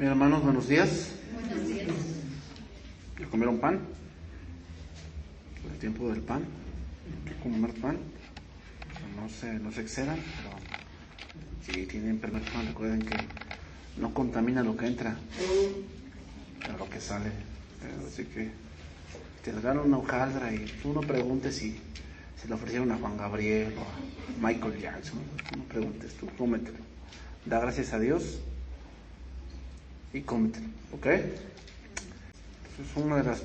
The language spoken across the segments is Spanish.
Mis hermanos, buenos días. Buenos días. ¿Ya comieron pan? El tiempo del pan. Hay que comer pan. No se excedan, pero si tienen primer pan, recuerden que no contamina lo que entra, pero lo que sale. Así que te dan una hojaldra y tú no preguntes si le ofrecieron a Juan Gabriel o a Michael Jackson. No preguntes, tú cómetelo. Da gracias a Dios y cómetelo, ¿ok? Eso es una de las...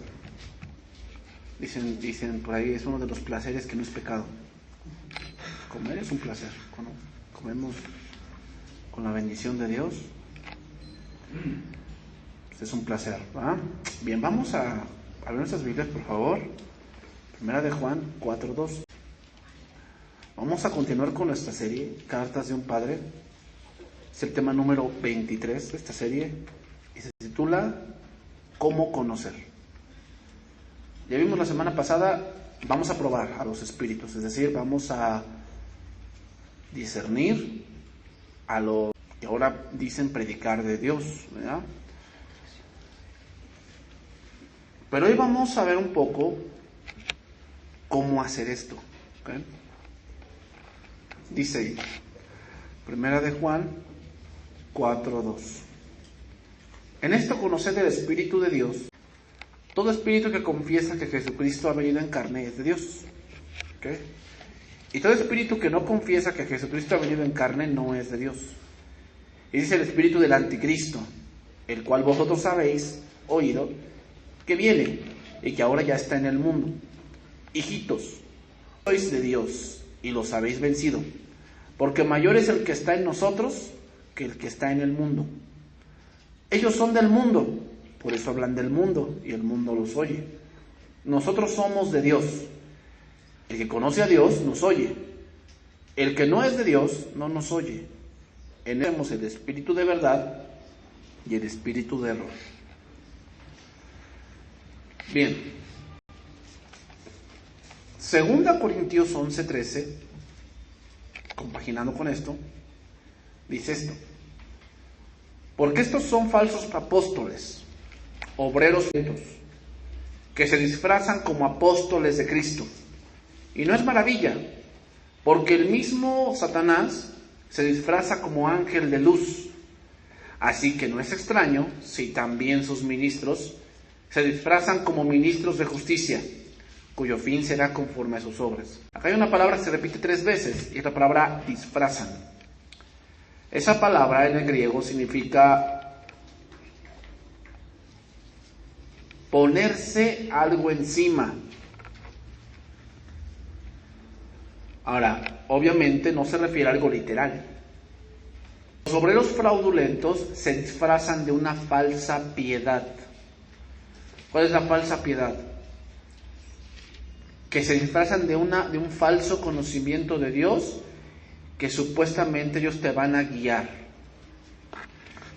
Dicen por ahí, es uno de los placeres que no es pecado. Comer es un placer. Cuando comemos con la bendición de Dios, pues es un placer, ¿verdad? Bien, vamos a ver nuestras Biblias, por favor. Primera de Juan 4:2. Vamos a continuar con nuestra serie, Cartas de un Padre. Es el tema número 23 de esta serie y se titula ¿Cómo conocer? Ya vimos la semana pasada, vamos a probar a los espíritus, es decir, vamos a discernir a los que ahora dicen predicar de Dios, ¿verdad? Pero hoy vamos a ver un poco cómo hacer esto, ¿ok? Dice ahí, Primera de Juan 4:2. En esto conoced el Espíritu de Dios. Todo espíritu que confiesa que Jesucristo ha venido en carne es de Dios, ¿ok? Y todo espíritu que no confiesa que Jesucristo ha venido en carne no es de Dios. Y dice el espíritu del anticristo, el cual vosotros habéis oído que viene y que ahora ya está en el mundo. Hijitos, sois de Dios y los habéis vencido, porque mayor es el que está en nosotros que el que está en el mundo. Ellos son del mundo, por eso hablan del mundo y el mundo los oye. Nosotros somos de Dios. El que conoce a Dios nos oye. El que no es de Dios no nos oye. Tenemos el espíritu de verdad y el espíritu de error. Bien. 2 Corintios 11:13, compaginando con esto, dice esto: porque estos son falsos apóstoles, obreros que se disfrazan como apóstoles de Cristo. Y no es maravilla, porque el mismo Satanás se disfraza como ángel de luz. Así que no es extraño si también sus ministros se disfrazan como ministros de justicia, cuyo fin será conforme a sus obras. Acá hay una palabra que se repite 3 veces, y es la palabra disfrazan. Esa palabra en el griego significa ponerse algo encima. Ahora, obviamente no se refiere a algo literal. Los obreros fraudulentos se disfrazan de una falsa piedad. ¿Cuál es la falsa piedad? Que se disfrazan de un falso conocimiento de Dios, que supuestamente ellos te van a guiar.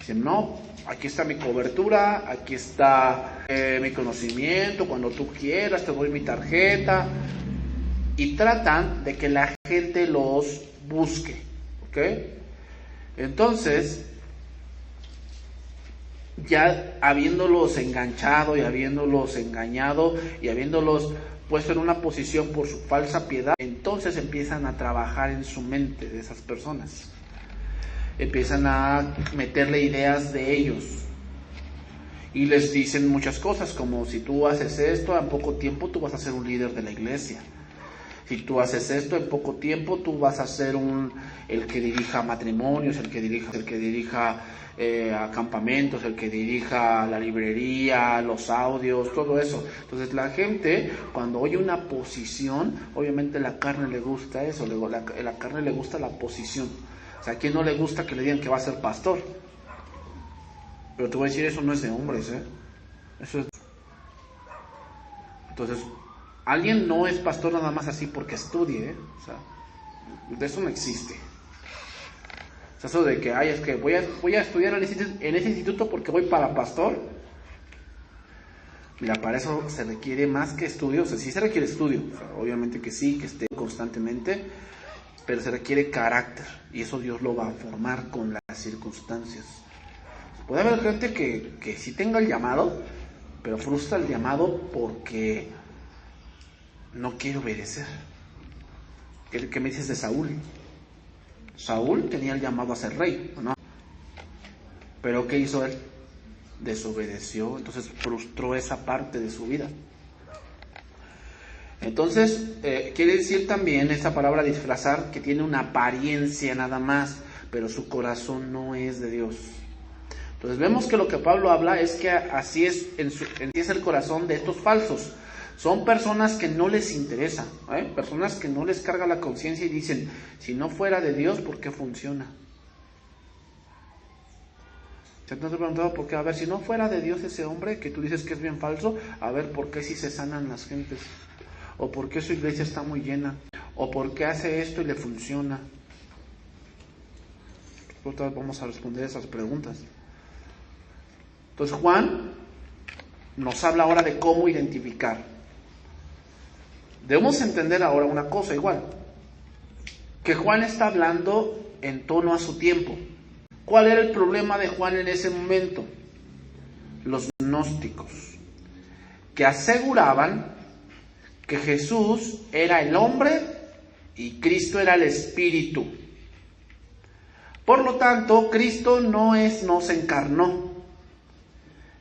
Dicen, no, aquí está mi cobertura, aquí está mi conocimiento, cuando tú quieras te doy mi tarjeta. Y tratan de que la gente los busque, ¿ok? Entonces, ya habiéndolos enganchado y habiéndolos engañado y habiéndolos puesto en una posición por su falsa piedad, entonces empiezan a trabajar en su mente de esas personas. Empiezan a meterle ideas de ellos. Y les dicen muchas cosas, como si tú haces esto, en poco tiempo tú vas a ser un líder de la iglesia. Si tú haces esto, en poco tiempo tú vas a ser el que dirija matrimonios, el que dirija acampamentos, el que dirija la librería, los audios, todo eso. Entonces la gente, cuando oye una posición, obviamente la carne le gusta eso, la carne le gusta la posición. O sea, ¿a quién no le gusta que le digan que va a ser pastor? Pero te voy a decir, eso no es de hombres, Eso es... Entonces, alguien no es pastor nada más así porque estudie, O sea, de eso no existe. O sea, eso de que, es que voy a estudiar en ese instituto porque voy para pastor. Mira, para eso se requiere más que estudio. O sea, sí se requiere estudio. O sea, obviamente que sí, que esté constantemente, pero se requiere carácter. Y eso Dios lo va a formar con las circunstancias. Puede haber gente que sí tenga el llamado, pero frustra el llamado porque no quiere obedecer. ¿Qué me dices de Saúl? Saúl tenía el llamado a ser rey, ¿no? Pero ¿qué hizo él? Desobedeció, entonces frustró esa parte de su vida. Entonces, quiere decir también esta palabra disfrazar que tiene una apariencia nada más, pero su corazón no es de Dios. Entonces vemos que lo que Pablo habla es que así es el corazón de estos falsos. Son personas que no les interesa, personas que no les carga la conciencia y dicen, si no fuera de Dios, ¿por qué funciona? ¿Se te has preguntado por qué? A ver, si no fuera de Dios ese hombre que tú dices que es bien falso, a ver, ¿por qué si se sanan las gentes? ¿O por qué su iglesia está muy llena? ¿O por qué hace esto y le funciona? Nosotros vamos a responder esas preguntas. Entonces Juan nos habla ahora de cómo identificar. Debemos entender ahora una cosa igual, que Juan está hablando en tono a su tiempo. ¿Cuál era el problema de Juan en ese momento? Los gnósticos, que aseguraban que Jesús era el hombre y Cristo era el espíritu. Por lo tanto, Cristo no se encarnó,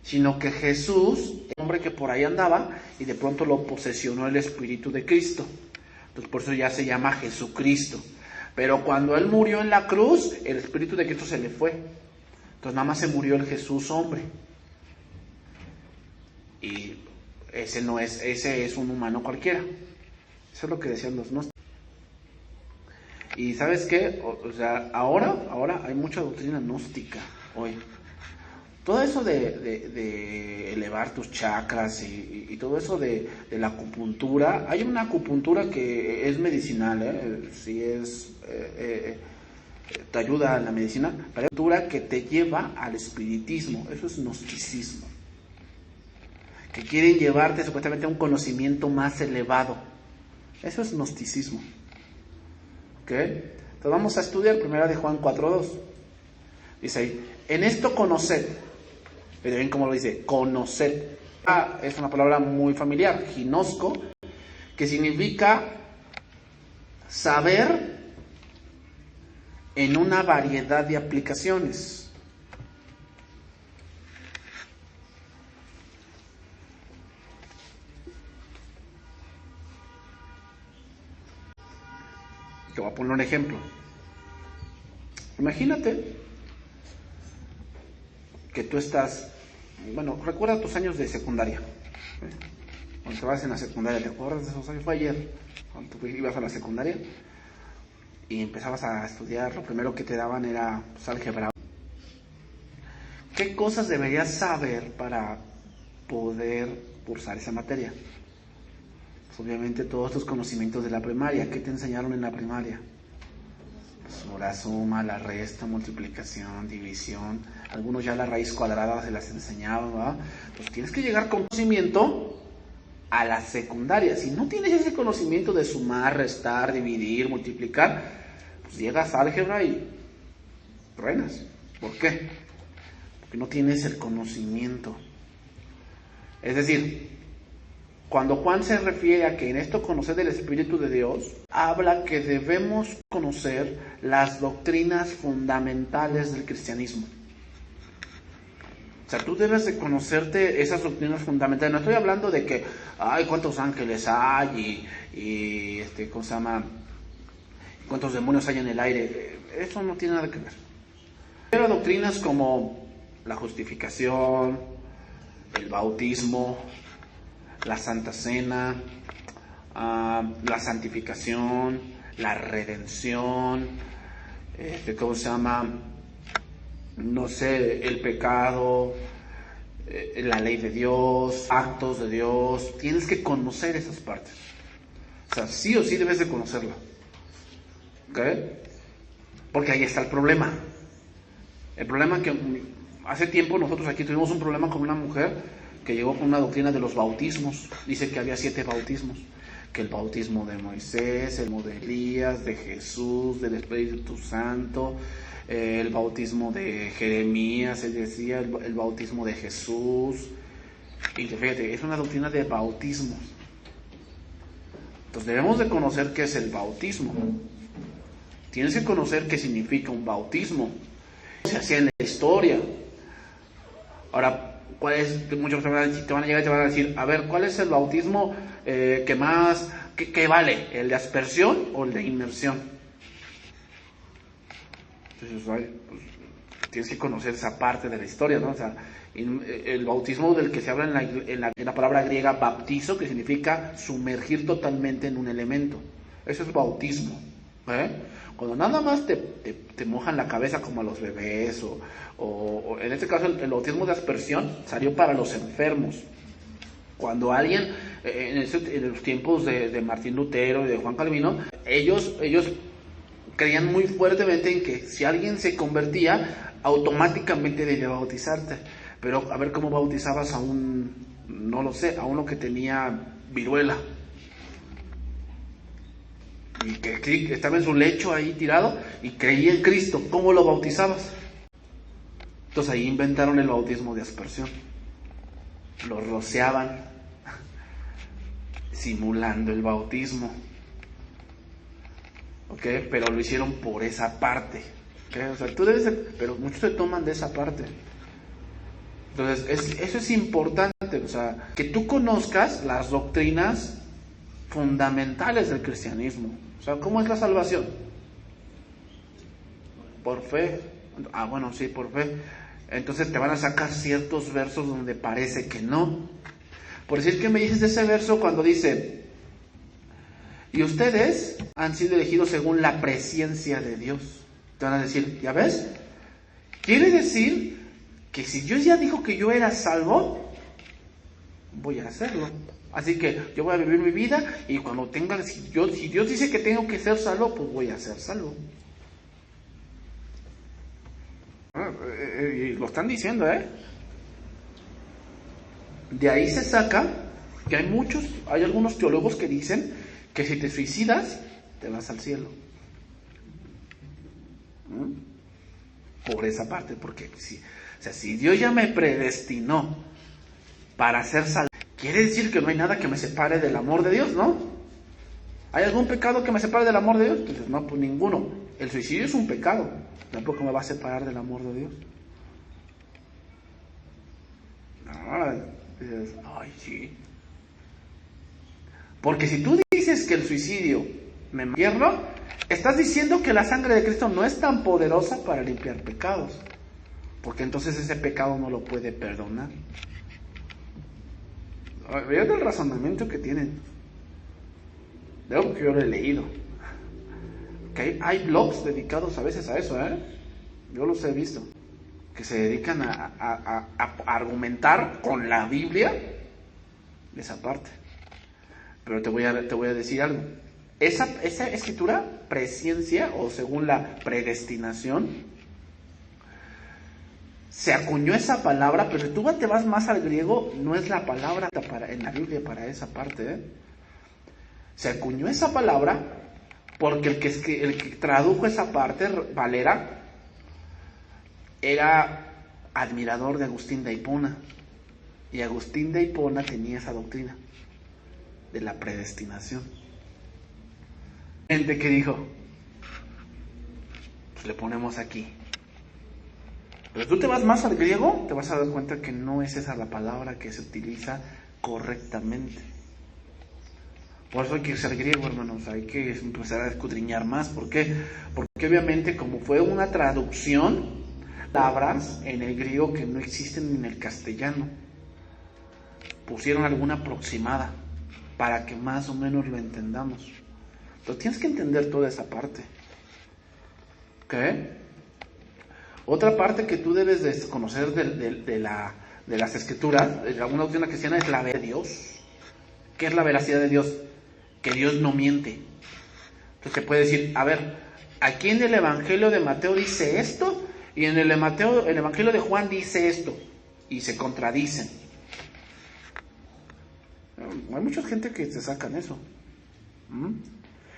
sino que Jesús, el hombre que por ahí andaba, y de pronto lo posesionó el Espíritu de Cristo. Entonces por eso ya se llama Jesucristo. Pero cuando Él murió en la cruz, el Espíritu de Cristo se le fue. Entonces nada más se murió el Jesús hombre. Y ese es un humano cualquiera. Eso es lo que decían los gnósticos. Y ¿sabes qué? O sea, ahora hay mucha doctrina gnóstica hoy. Todo eso de elevar tus chakras y todo eso de la acupuntura, hay una acupuntura que es medicinal, sí te ayuda a la medicina, pero hay acupuntura que te lleva al espiritismo, eso es gnosticismo, que quieren llevarte supuestamente a un conocimiento más elevado, eso es gnosticismo. ¿Ok? Entonces vamos a estudiar 1 de Juan 4:2, dice ahí, en esto conoced. Pero ven cómo lo dice, conocer. Es una palabra muy familiar, ginosco, que significa saber en una variedad de aplicaciones. Te voy a poner un ejemplo. Imagínate que tú estás, recuerda tus años de secundaria, cuando te vas en la secundaria, ¿te acuerdas de esos años? Fue ayer, cuando tú ibas a la secundaria y empezabas a estudiar, lo primero que te daban era álgebra. ¿Qué cosas deberías saber para poder cursar esa materia? Pues obviamente todos tus conocimientos de la primaria. ¿Qué te enseñaron en la primaria? La suma, la resta, multiplicación, división, algunos ya la raíz cuadrada se las enseñaban, ¿verdad? Pues tienes que llegar con conocimiento a la secundaria. Si no tienes ese conocimiento de sumar, restar, dividir, multiplicar, pues llegas a álgebra y truenas. ¿Por qué? Porque no tienes el conocimiento. Es decir, cuando Juan se refiere a que en esto conocer del Espíritu de Dios, habla que debemos conocer las doctrinas fundamentales del cristianismo. O sea, tú debes de conocerte esas doctrinas fundamentales. No estoy hablando de que, cuántos ángeles hay y ¿cómo se llama? Cuántos demonios hay en el aire. Eso no tiene nada que ver. Pero doctrinas como la justificación, el bautismo, la Santa Cena, la santificación, la redención, ¿cómo se llama? No sé, el pecado, la ley de Dios, actos de Dios. Tienes que conocer esas partes. O sea, sí o sí debes de conocerla. ¿Ok? Porque ahí está el problema. El problema que hace tiempo nosotros aquí tuvimos un problema con una mujer que llegó con una doctrina de los bautismos. Dice que había 7 bautismos, que el bautismo de Moisés, el de Elías, de Jesús, del Espíritu Santo, el bautismo de Jeremías, se decía el bautismo de Jesús. Y fíjate, es una doctrina de bautismos. Entonces debemos de conocer qué es el bautismo. Tienes que conocer qué significa un bautismo. Se hacía en la historia. Ahora, ¿cuál es? Muchos te van a llegar y te van a decir, a ver, ¿cuál es el bautismo que más, que vale? ¿El de aspersión o el de inmersión? Entonces, pues, tienes que conocer esa parte de la historia, ¿no? O sea, el bautismo del que se habla en la palabra griega baptizo, que significa sumergir totalmente en un elemento. Eso es bautismo. Cuando nada más te mojan la cabeza como a los bebés, o en este caso el bautismo de aspersión salió para los enfermos. Cuando alguien, en los tiempos de Martín Lutero y de Juan Calvino, ellos creían muy fuertemente en que si alguien se convertía, automáticamente debía bautizarte. Pero a ver cómo bautizabas a no lo sé, a uno que tenía viruela. Y que estaba en su lecho ahí tirado y creía en Cristo. ¿Cómo lo bautizabas? Entonces ahí inventaron el bautismo de aspersión. Lo rociaban simulando el bautismo. Pero lo hicieron por esa parte. O sea, pero muchos se toman de esa parte. Entonces, eso es importante, o sea, que tú conozcas las doctrinas fundamentales del cristianismo. O sea, ¿cómo es la salvación? Por fe. Bueno, sí, por fe. Entonces te van a sacar ciertos versos donde parece que no. Por decir, ¿qué me dices de ese verso cuando dice, y ustedes han sido elegidos según la presciencia de Dios? Te van a decir, ¿ya ves? Quiere decir que si Dios ya dijo que yo era salvo, voy a hacerlo. Así que yo voy a vivir mi vida y cuando si Dios dice que tengo que ser salvo, pues voy a ser salvo. Y lo están diciendo, De ahí se saca que hay algunos teólogos que dicen que si te suicidas, te vas al cielo. Por esa parte, porque si Dios ya me predestinó para ser salvo, quiere decir que no hay nada que me separe del amor de Dios, ¿no? ¿Hay algún pecado que me separe del amor de Dios? Entonces, no, pues ninguno. El suicidio es un pecado, tampoco me va a separar del amor de Dios. Dices, ay, sí. Porque si tú dices que el suicidio me infierno, estás diciendo que la sangre de Cristo no es tan poderosa para limpiar pecados, porque entonces ese pecado no lo puede perdonar. Vean el razonamiento que tienen. De algo que yo lo he leído. Que hay blogs dedicados a veces a eso, Yo los he visto. Que se dedican a argumentar con la Biblia esa parte. Pero te voy a decir algo. Esa escritura, presciencia, o según la predestinación, se acuñó esa palabra, pero si tú te vas más al griego, no es la palabra en la Biblia para esa parte. Se acuñó esa palabra porque el que tradujo esa parte, Valera, era admirador de Agustín de Hipona. Y Agustín de Hipona tenía esa doctrina de la predestinación. Gente que dijo, pues le ponemos aquí. Pero tú te vas más al griego, te vas a dar cuenta que no es esa la palabra que se utiliza correctamente. Por eso hay que irse al griego, hermanos, hay que empezar a escudriñar más. ¿Por qué? Porque obviamente como fue una traducción, palabras en el griego que no existen en el castellano, pusieron alguna aproximada para que más o menos lo entendamos. Entonces tienes que entender toda esa parte. Otra parte que tú debes de conocer de las escrituras, de alguna doctrina cristiana, es la veracidad de Dios. ¿Qué es la veracidad de Dios? Que Dios no miente. Entonces se puede decir, a ver, aquí en el Evangelio de Mateo dice esto, y en el Evangelio de Juan dice esto, y se contradicen. Hay mucha gente que se sacan eso.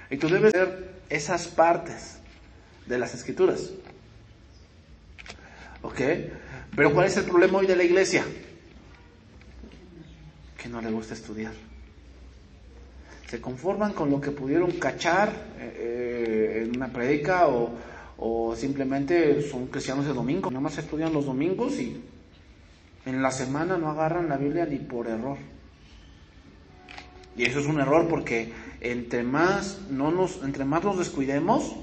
Y tú debes ver esas partes de las escrituras. ¿Ok? Pero ¿cuál es el problema hoy de la iglesia? Que no le gusta estudiar. Se conforman con lo que pudieron cachar en una predica o simplemente son cristianos de domingo. Nada más estudian los domingos y en la semana no agarran la Biblia ni por error. Y eso es un error porque entre más nos descuidemos,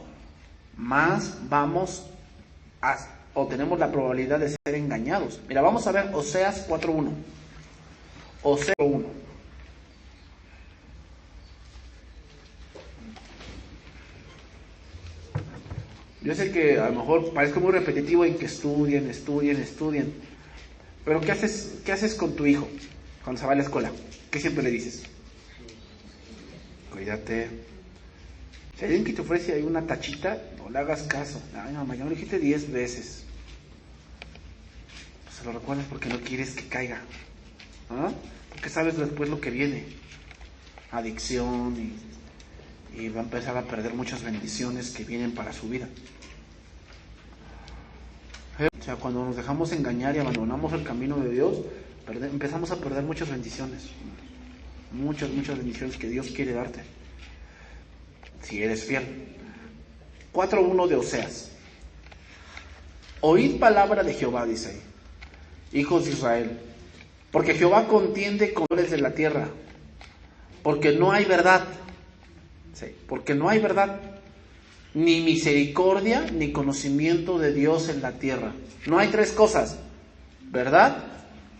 más vamos o tenemos la probabilidad de ser engañados. Mira, vamos a ver Oseas 4.1. Oseas 4.1. Yo sé que a lo mejor parezco muy repetitivo en que estudien. Pero ¿qué haces con tu hijo cuando se va a la escuela? ¿Qué siempre le dices? Cuídate. Si alguien que te ofrece ahí una tachita, no le hagas caso. Ay, mamá, ya me lo dijiste 10 veces. Pues se lo recuerdas porque no quieres que caiga. ¿Ah? Porque sabes después lo que viene. Adicción y va a empezar a perder muchas bendiciones que vienen para su vida. O sea, cuando nos dejamos engañar y abandonamos el camino de Dios, empezamos a perder muchas bendiciones. Muchas bendiciones que Dios quiere darte. Si eres fiel. 4.1 de Oseas. Oíd palabra de Jehová, dice ahí, hijos de Israel, porque Jehová contiende con los de la tierra, porque no hay verdad. Sí, porque no hay verdad, ni misericordia, ni conocimiento de Dios en la tierra. No hay tres cosas: verdad,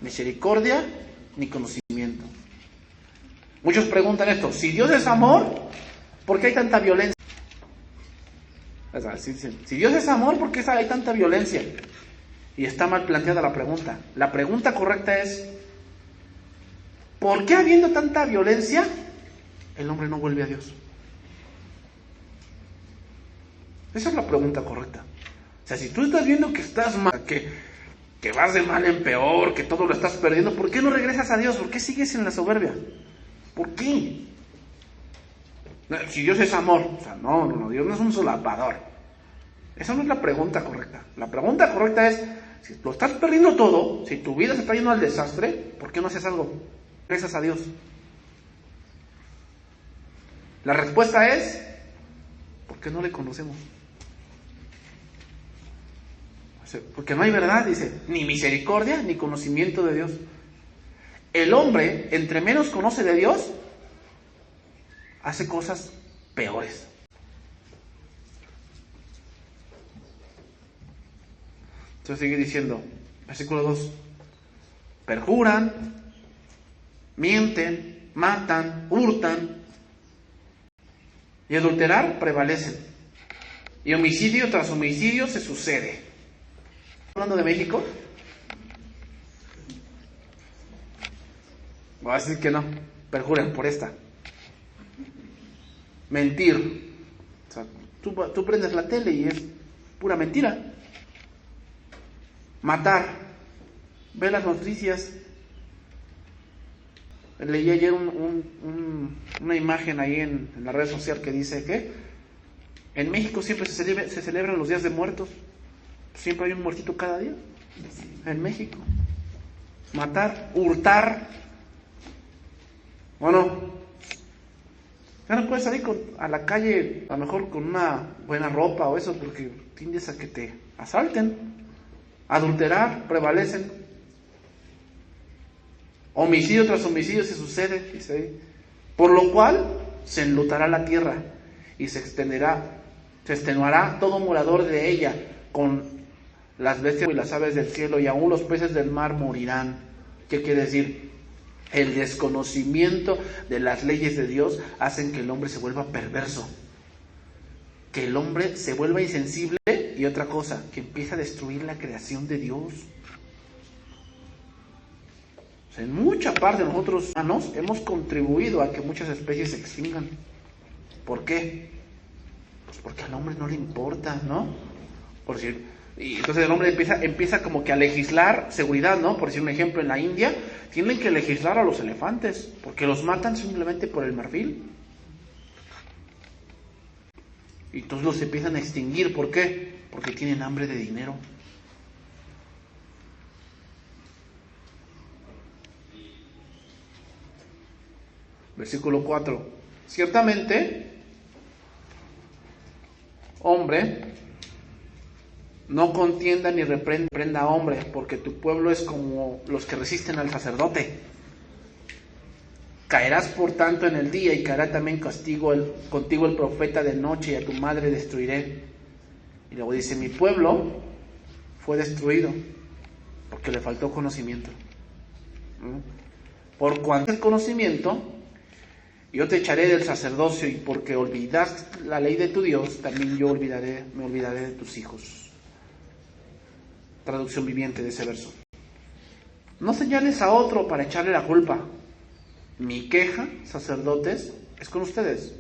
misericordia, ni conocimiento. Muchos preguntan esto: si Dios es amor, ¿por qué hay tanta violencia? O sea, si Dios es amor, ¿por qué hay tanta violencia? Y está mal planteada la pregunta. La pregunta correcta es: ¿por qué habiendo tanta violencia, el hombre no vuelve a Dios? Esa es la pregunta correcta. O sea, si tú estás viendo que estás mal, que vas de mal en peor, que todo lo estás perdiendo, ¿por qué no regresas a Dios? ¿Por qué sigues en la soberbia? ¿Por qué? Si Dios es amor, o sea, no, Dios no es un solapador. Esa no es la pregunta correcta. La pregunta correcta es: si lo estás perdiendo todo, si tu vida se está yendo al desastre, ¿por qué no haces algo? Regresas a Dios. La respuesta es: porque no le conocemos. Porque no hay verdad, dice, ni misericordia, ni conocimiento de Dios. El hombre, entre menos conoce de Dios, hace cosas peores. Entonces sigue diciendo, versículo 2, perjuran, mienten, matan, hurtan, y adulterar prevalecen. Y homicidio tras homicidio se sucede. ¿Hablando de México? Voy a decir que no. Perjuran por esta. Mentir. O sea, tú prendes la tele y es pura mentira. Matar. Ve las noticias. Leí ayer una imagen ahí en la red social que dice que en México siempre se celebran los días de muertos. Siempre hay un muertito cada día. En México. Matar, hurtar. Bueno, ya no puedes salir a la calle a lo mejor con una buena ropa o eso porque tiendes a que te asalten. Adulterar, prevalecen. Homicidio tras homicidio se sucede, dice ahí. Por lo cual se enlutará la tierra y se extenuará todo morador de ella con las bestias y las aves del cielo, y aún los peces del mar morirán. ¿Qué quiere decir? El desconocimiento de las leyes de Dios hacen que el hombre se vuelva perverso, que el hombre se vuelva insensible, y otra cosa, que empieza a destruir la creación de Dios. O sea, en mucha parte de nosotros humanos hemos contribuido a que muchas especies se extingan. ¿Por qué? Pues porque al hombre no le importa, ¿no? Por decir, y entonces el hombre empieza como que a legislar seguridad, ¿no? Por decir un ejemplo, en la India tienen que legislar a los elefantes, porque los matan simplemente por el marfil. Y entonces los empiezan a extinguir. ¿Por qué? Porque tienen hambre de dinero. Versículo 4. Ciertamente, hombre, no contienda ni reprenda a hombre, porque tu pueblo es como los que resisten al sacerdote. Caerás por tanto en el día, y caerá también contigo el profeta de noche, y a tu madre destruiré. Y luego dice, mi pueblo fue destruido porque le faltó conocimiento. Por cuanto el conocimiento, yo te echaré del sacerdocio, y porque olvidaste la ley de tu Dios, también yo me olvidaré de tus hijos. Traducción viviente de ese verso. No señales a otro para echarle la culpa. Mi queja, sacerdotes, es con ustedes.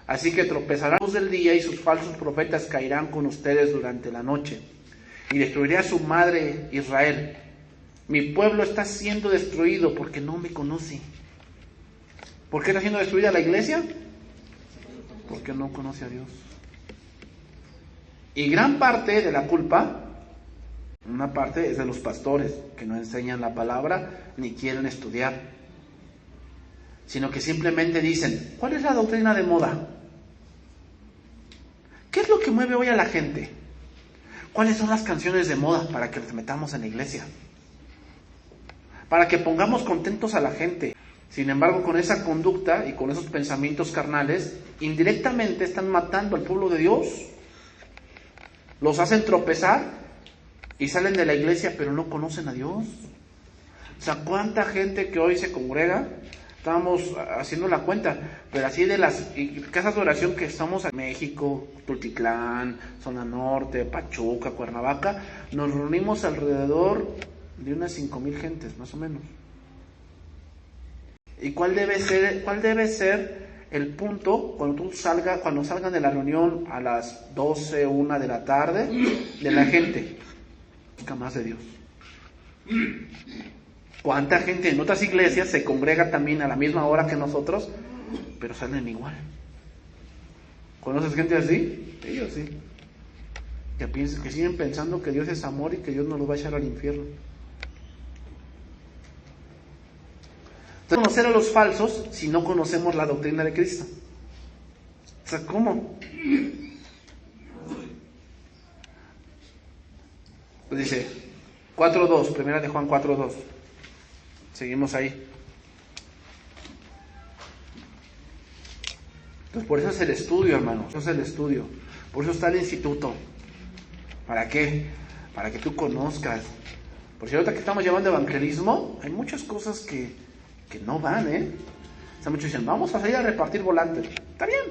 Así que tropezarán la luz del día, y sus falsos profetas caerán con ustedes durante la noche. Y destruiré a su madre Israel. Mi pueblo está siendo destruido porque no me conoce. ¿Por qué está siendo destruida la iglesia? Porque no conoce a Dios. Y gran parte de la culpa, una parte es de los pastores, que no enseñan la palabra ni quieren estudiar, sino que simplemente dicen, ¿cuál es la doctrina de moda? ¿Qué es lo que mueve hoy a la gente? ¿Cuáles son las canciones de moda para que las metamos en la iglesia? Para que pongamos contentos a la gente. Sin embargo, con esa conducta y con esos pensamientos carnales, indirectamente están matando al pueblo de Dios. Los hacen tropezar y salen de la iglesia, pero no conocen a Dios. O sea, ¿cuánta gente que hoy se congrega? Estábamos haciendo la cuenta, pero así de las casas de oración que estamos en México, Tultitlán, Zona Norte, Pachuca, Cuernavaca, nos reunimos alrededor de unas 5,000 gentes, más o menos. ¿Y cuál debe ser el punto cuando salgan de la reunión a las 12, 1 de la tarde, de la gente? Busca más de Dios. ¿Cuánta gente en otras iglesias se congrega también a la misma hora que nosotros, pero salen igual? ¿Conoces gente así? Ellos sí. Que siguen pensando que Dios es amor y que Dios nos los va a echar al infierno. Entonces, conocer a los falsos si no conocemos la doctrina de Cristo. O sea, ¿cómo? Pues dice 4:2, primera de Juan 4:2. Seguimos ahí. Entonces, por eso es el estudio, hermanos. Por eso es el estudio. Por eso está el instituto. ¿Para qué? Para que tú conozcas. Por si ahorita que estamos llevando evangelismo, hay muchas cosas que no van, O sea, muchos dicen, vamos a salir a repartir volantes. Está bien.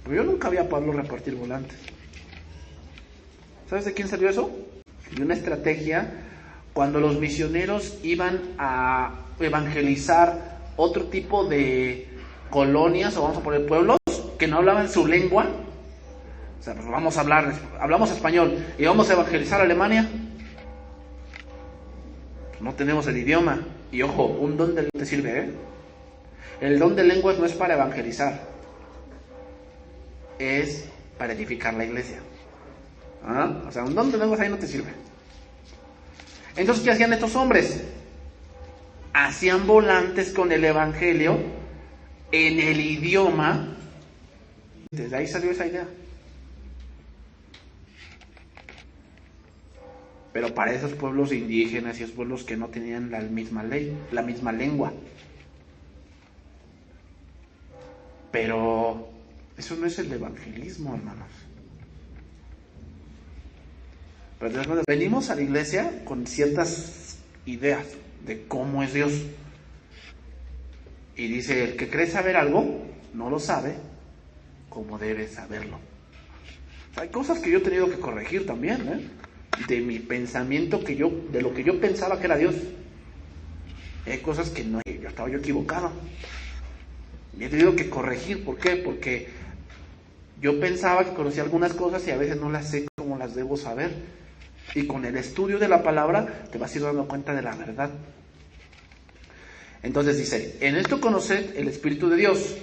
Pero yo nunca vi a Pablo repartir volantes. ¿Sabes de quién salió eso? De una estrategia cuando los misioneros iban a evangelizar otro tipo de colonias, o vamos a poner pueblos, que no hablaban su lengua. O sea, pues hablamos español y vamos a evangelizar a Alemania. No tenemos el idioma. Y ojo, un don de lengua te sirve, El don de lenguas no es para evangelizar, es para edificar la iglesia. O sea, un don de lenguas ahí no te sirve. Entonces, ¿qué hacían estos hombres? Hacían volantes con el evangelio en el idioma. Desde ahí salió esa idea. Pero para esos pueblos indígenas y esos pueblos que no tenían la misma ley, la misma lengua. Pero eso no es el evangelismo, hermanos. Pero venimos a la iglesia con ciertas ideas de cómo es Dios. Y dice, el que cree saber algo, no lo sabe como debe saberlo. O sea, hay cosas que yo he tenido que corregir también, de mi pensamiento de lo que yo pensaba que era Dios. Hay cosas que no, yo estaba equivocado. Y he tenido que corregir. ¿Por qué? Porque yo pensaba que conocía algunas cosas y a veces no las sé como las debo saber. Y con el estudio de la palabra te vas a ir dando cuenta de la verdad. Entonces dice, en esto conoced el Espíritu de Dios.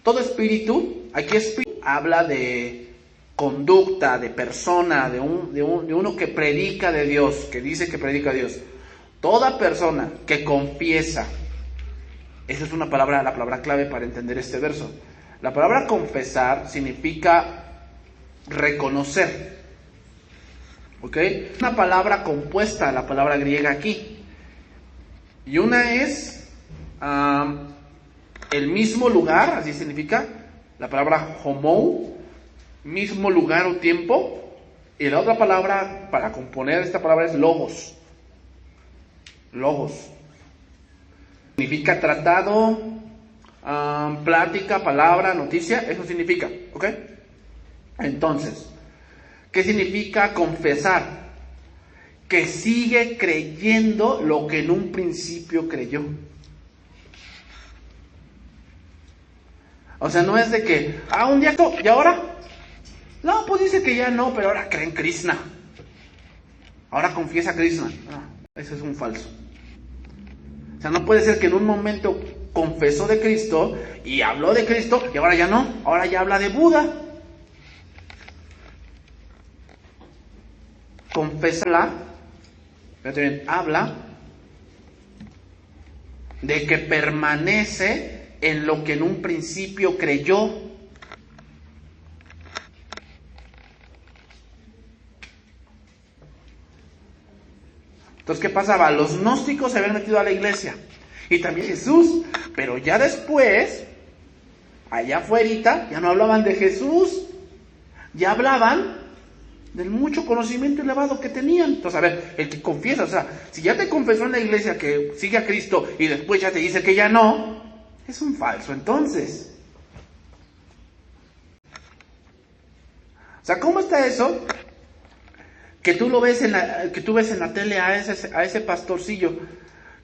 Todo espíritu, aquí espíritu habla de conducta, de persona, de uno que predica de Dios, que dice que predica a Dios. Toda persona que confiesa Esa es una palabra, la palabra clave para entender este verso. La palabra confesar significa reconocer. ¿Ok? Una palabra compuesta, la palabra griega aquí. Y una es el mismo lugar, así significa la palabra homou, mismo lugar o tiempo. Y la otra palabra para componer esta palabra es logos. Logos. Significa tratado, plática, palabra, noticia, eso significa, ¿ok? Entonces, ¿qué significa confesar? Que sigue creyendo lo que en un principio creyó. O sea, no es de que, un día, ¿y ahora? No, pues dice que ya no, pero ahora cree en Krishna. Ahora confiesa a Krishna. Ese es un falso. O sea, no puede ser que en un momento confesó de Cristo y habló de Cristo y ahora ya no, ahora ya habla de Buda. Confesarla, fíjate bien, habla de que permanece en lo que en un principio creyó. Entonces, ¿qué pasaba? Los gnósticos se habían metido a la iglesia y también Jesús, pero ya después, allá afuera, ya no hablaban de Jesús, ya hablaban del mucho conocimiento elevado que tenían. Entonces, a ver, el que confiesa, o sea, si ya te confesó en la iglesia que sigue a Cristo y después ya te dice que ya no, es un falso entonces. O sea, ¿cómo está eso? Que tú lo ves que tú ves en la tele a ese pastorcillo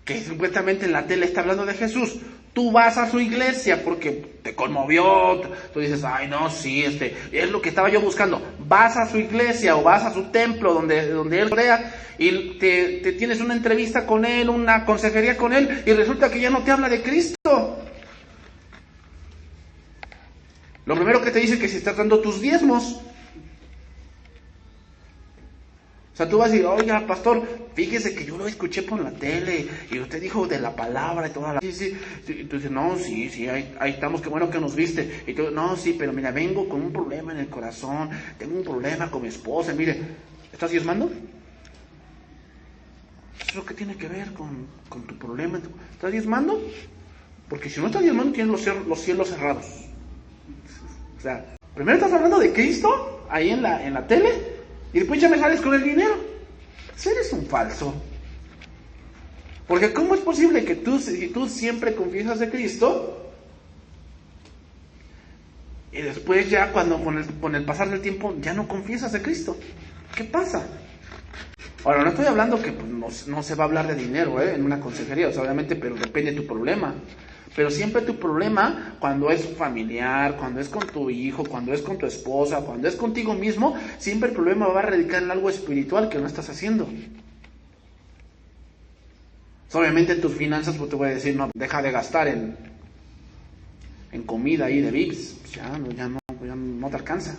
que supuestamente en la tele está hablando de Jesús. Tú vas a su iglesia porque te conmovió, tú dices, ay no, sí, es lo que estaba yo buscando. Vas a su iglesia o vas a su templo donde él crea y te tienes una entrevista con él, una consejería con él y resulta que ya no te habla de Cristo. Lo primero que te dice es que si estás dando tus diezmos. O sea, tú vas a decir, oiga, pastor, fíjese que yo lo escuché por la tele y usted dijo de la palabra y toda la... Sí. Y tú dices, no, sí, ahí estamos, qué bueno que nos viste. Y tú, no, sí, pero mira, vengo con un problema en el corazón, tengo un problema con mi esposa, mire, ¿estás diezmando? ¿Eso es lo que tiene que ver con tu problema? ¿Estás diezmando? Porque si no estás diezmando, tienes los cielos cerrados. O sea, primero estás hablando de Cristo, ahí en la tele, y después ya me sales con el dinero. Eres un falso. Porque ¿cómo es posible que si tú siempre confiesas de Cristo y después ya con el pasar del tiempo ya no confiesas de Cristo? ¿Qué pasa? Ahora, no estoy hablando que pues, no se va a hablar de dinero en una consejería, o sea, obviamente, pero depende de tu problema. Pero siempre tu problema, cuando es familiar, cuando es con tu hijo, cuando es con tu esposa, cuando es contigo mismo, siempre el problema va a radicar en algo espiritual que no estás haciendo. Obviamente en tus finanzas, pues te voy a decir, no, deja de gastar en comida ahí de Vips, pues ya no te alcanza.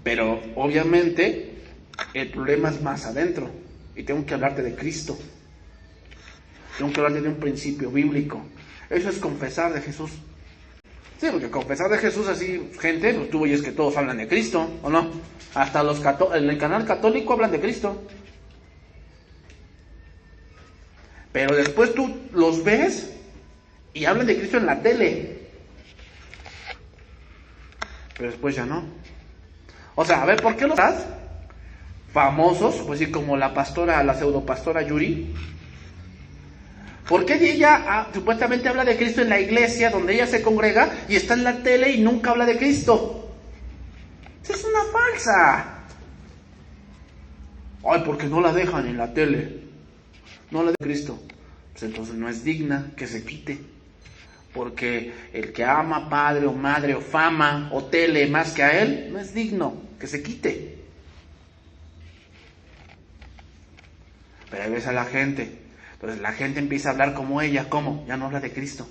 Pero obviamente el problema es más adentro y tengo que hablarte de Cristo. Tengo que hablarte de un principio bíblico. Eso es confesar de Jesús. Sí, porque confesar de Jesús así, gente, pues tú oyes que todos hablan de Cristo, ¿o no? Hasta en el canal católico hablan de Cristo. Pero después tú los ves y hablan de Cristo en la tele. Pero después ya no. O sea, a ver, ¿por qué los famosos, pues sí, como la pseudopastora Yuri? ¿Por qué ella supuestamente habla de Cristo en la iglesia donde ella se congrega y está en la tele y nunca habla de Cristo? Esa es una falsa. Ay, porque no la dejan en la tele. No la de Cristo. Pues entonces no es digna, que se quite. Porque el que ama padre o madre o fama o tele más que a él, no es digno, que se quite. Pero ahí ves a la gente. Entonces la gente empieza a hablar como ella. ¿Cómo? Ya no habla de Cristo.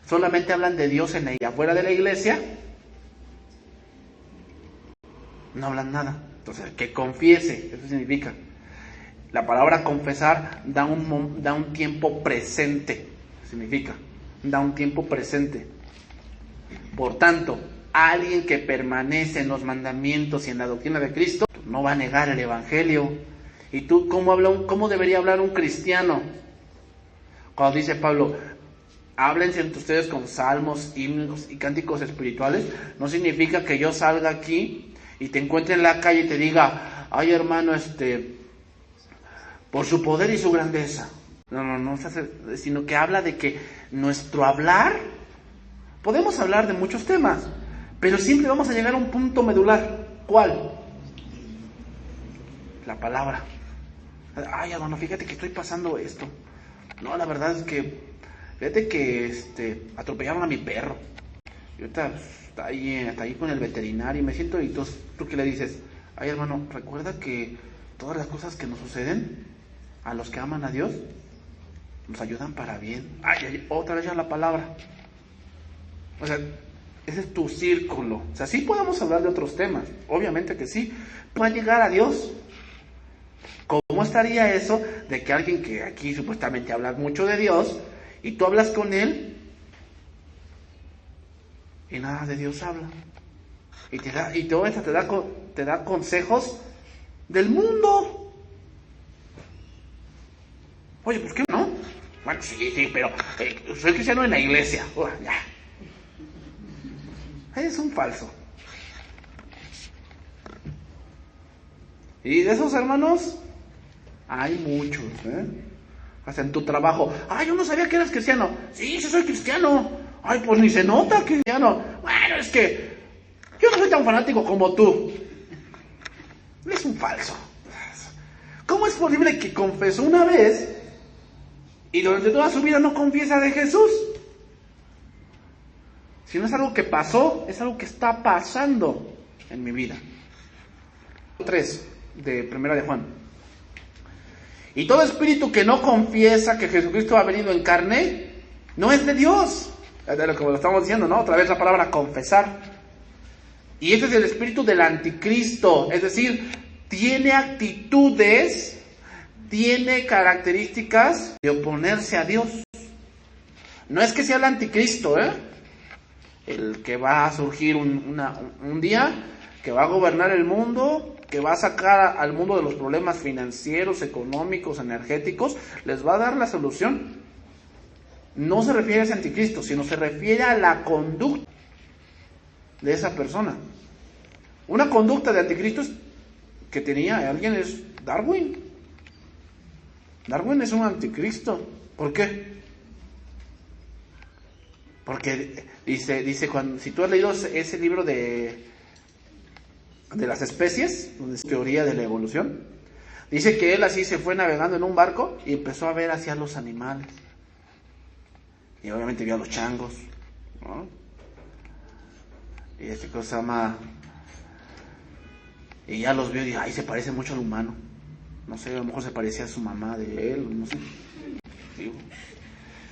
Solamente hablan de Dios en ella. Fuera de la iglesia, no hablan nada. Entonces, que confiese, eso significa. La palabra confesar da un tiempo presente, significa, da un tiempo presente. Por tanto, alguien que permanece en los mandamientos y en la doctrina de Cristo no va a negar el Evangelio. ¿Y tú cómo debería hablar un cristiano? Cuando dice Pablo, háblense entre ustedes con salmos, himnos y cánticos espirituales, no significa que yo salga aquí y te encuentre en la calle y te diga, ay hermano, por su poder y su grandeza. No, sino que habla de que nuestro hablar, podemos hablar de muchos temas, pero siempre vamos a llegar a un punto medular. ¿Cuál? La palabra. Ay, hermano, fíjate que estoy pasando esto. No, la verdad es que, fíjate que atropellaron a mi perro. Y ahorita está ahí con el veterinario y me siento, y tú que le dices, ay, hermano, recuerda que todas las cosas que nos suceden a los que aman a Dios nos ayudan para bien. Ay, otra vez ya la palabra. O sea, ese es tu círculo. O sea, sí podemos hablar de otros temas, obviamente que sí. Va a llegar a Dios. ¿Cómo estaría eso de que alguien que aquí supuestamente habla mucho de Dios y tú hablas con él y nada de Dios habla? Y te da consejos del mundo. Oye, pues ¿qué no? Bueno, sí, pero soy cristiano en la iglesia. Ya. Es un falso. Y de esos hermanos hay muchos, hasta en tu trabajo. Ay, yo no sabía que eras cristiano. Sí soy cristiano. Ay, pues ni se nota que cristiano. Bueno, es que yo no soy tan fanático como tú. Es un falso. ¿Cómo es posible que confesó una vez y durante toda su vida no confiesa de Jesús? Si no es algo que pasó, es algo que está pasando en mi vida. 3 de Primera de Juan. Y todo espíritu que no confiesa que Jesucristo ha venido en carne, no es de Dios. Como lo estamos diciendo, ¿no? Otra vez la palabra confesar. Y ese es el espíritu del anticristo. Es decir, tiene actitudes, tiene características de oponerse a Dios. No es que sea el anticristo, el que va a surgir un día, que va a gobernar el mundo, que va a sacar al mundo de los problemas financieros, económicos, energéticos, les va a dar la solución. No se refiere a ese anticristo, sino se refiere a la conducta de esa persona. Una conducta de anticristo que tenía alguien es Darwin. Darwin es un anticristo. ¿Por qué? Porque dice si tú has leído ese libro de las especies, donde es teoría de la evolución, dice que él así se fue navegando en un barco y empezó a ver hacia los animales. Y obviamente vio a los changos, ¿no? Y cosa se llama... Y ya los vio y dijo, ay, se parece mucho al humano. No sé, a lo mejor se parecía a su mamá de él, no sé. Digo.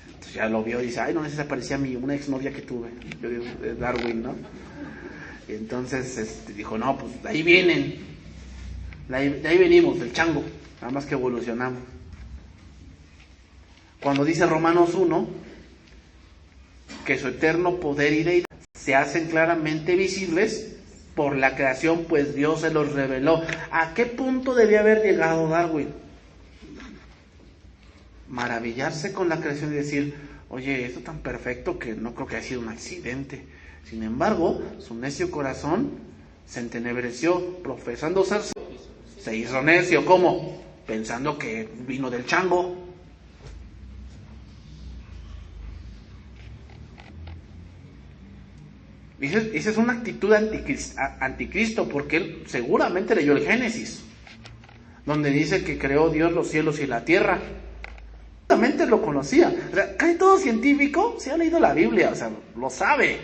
Entonces ya lo vio y dice, ay, no sé si se parecía a una exnovia que tuve. Yo digo, de Darwin, ¿no? Y entonces dijo, no, pues de ahí vienen. De ahí venimos, del chango. Nada más que evolucionamos. Cuando dice Romanos 1, que su eterno poder y deidad se hacen claramente visibles por la creación, pues Dios se los reveló. ¿A qué punto debía haber llegado Darwin? Maravillarse con la creación y decir, oye, esto tan perfecto que no creo que haya sido un accidente. Sin embargo, su necio corazón se entenebreció, profesando ser, se hizo necio. ¿Cómo? Pensando que vino del chango. Y esa es una actitud anticristo, porque él seguramente leyó el Génesis, donde dice que creó Dios los cielos y la tierra. Seguramente lo conocía. O sea, casi todo científico se ha leído la Biblia, o sea, lo sabe.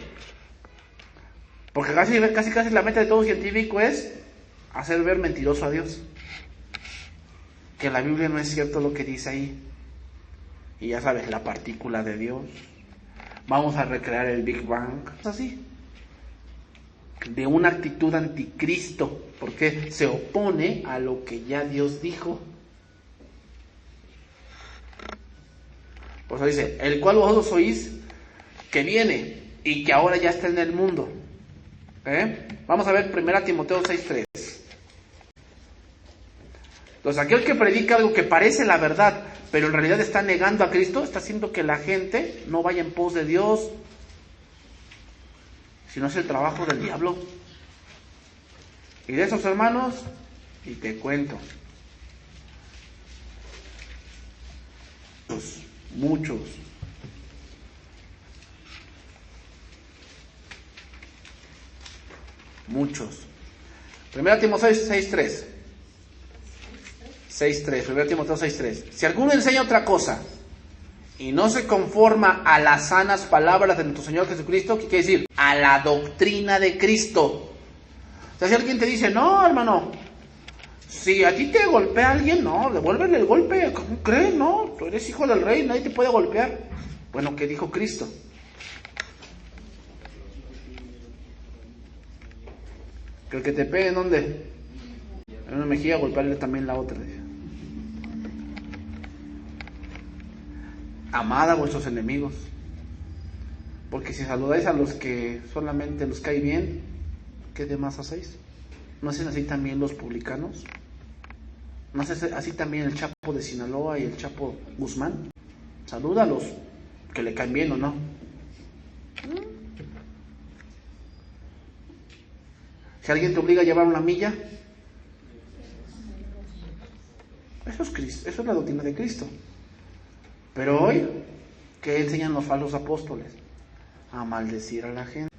Porque casi la meta de todo científico es hacer ver mentiroso a Dios. Que la Biblia no es cierto lo que dice ahí. Y ya sabes, la partícula de Dios. Vamos a recrear el Big Bang. Es así. De una actitud anticristo, porque se opone a lo que ya Dios dijo. Por eso dice, el cual vosotros oís que viene y que ahora ya está en el mundo. Vamos a ver 1 Timoteo 6:3. Entonces, aquel que predica algo que parece la verdad, pero en realidad está negando a Cristo, está haciendo que la gente no vaya en pos de Dios, sino es el trabajo del diablo. Y de esos hermanos, y te cuento, muchos. Muchos. 1 Timoteo 6:3. 6:3, 1 Timoteo 6:3. Si alguno enseña otra cosa y no se conforma a las sanas palabras de nuestro Señor Jesucristo, ¿qué quiere decir? A la doctrina de Cristo. O sea, si alguien te dice, no, hermano, si a ti te golpea alguien, no, devuélvele el golpe. ¿Cómo crees? No, tú eres hijo del rey, nadie te puede golpear. Bueno, ¿qué dijo Cristo? Que el que te pegue, ¿en dónde? En una mejilla, golpearle también la otra. Amad a vuestros enemigos, porque si saludáis a los que solamente los cae bien, ¿qué demás hacéis? ¿No hacen así también los publicanos? ¿No hacen así también el Chapo de Sinaloa y el Chapo Guzmán? Salúdalos, que le caen bien o no. Si alguien te obliga a llevar una milla, eso es Cristo, eso es la doctrina de Cristo. Pero hoy, ¿qué enseñan los falsos apóstoles? A maldecir a la gente,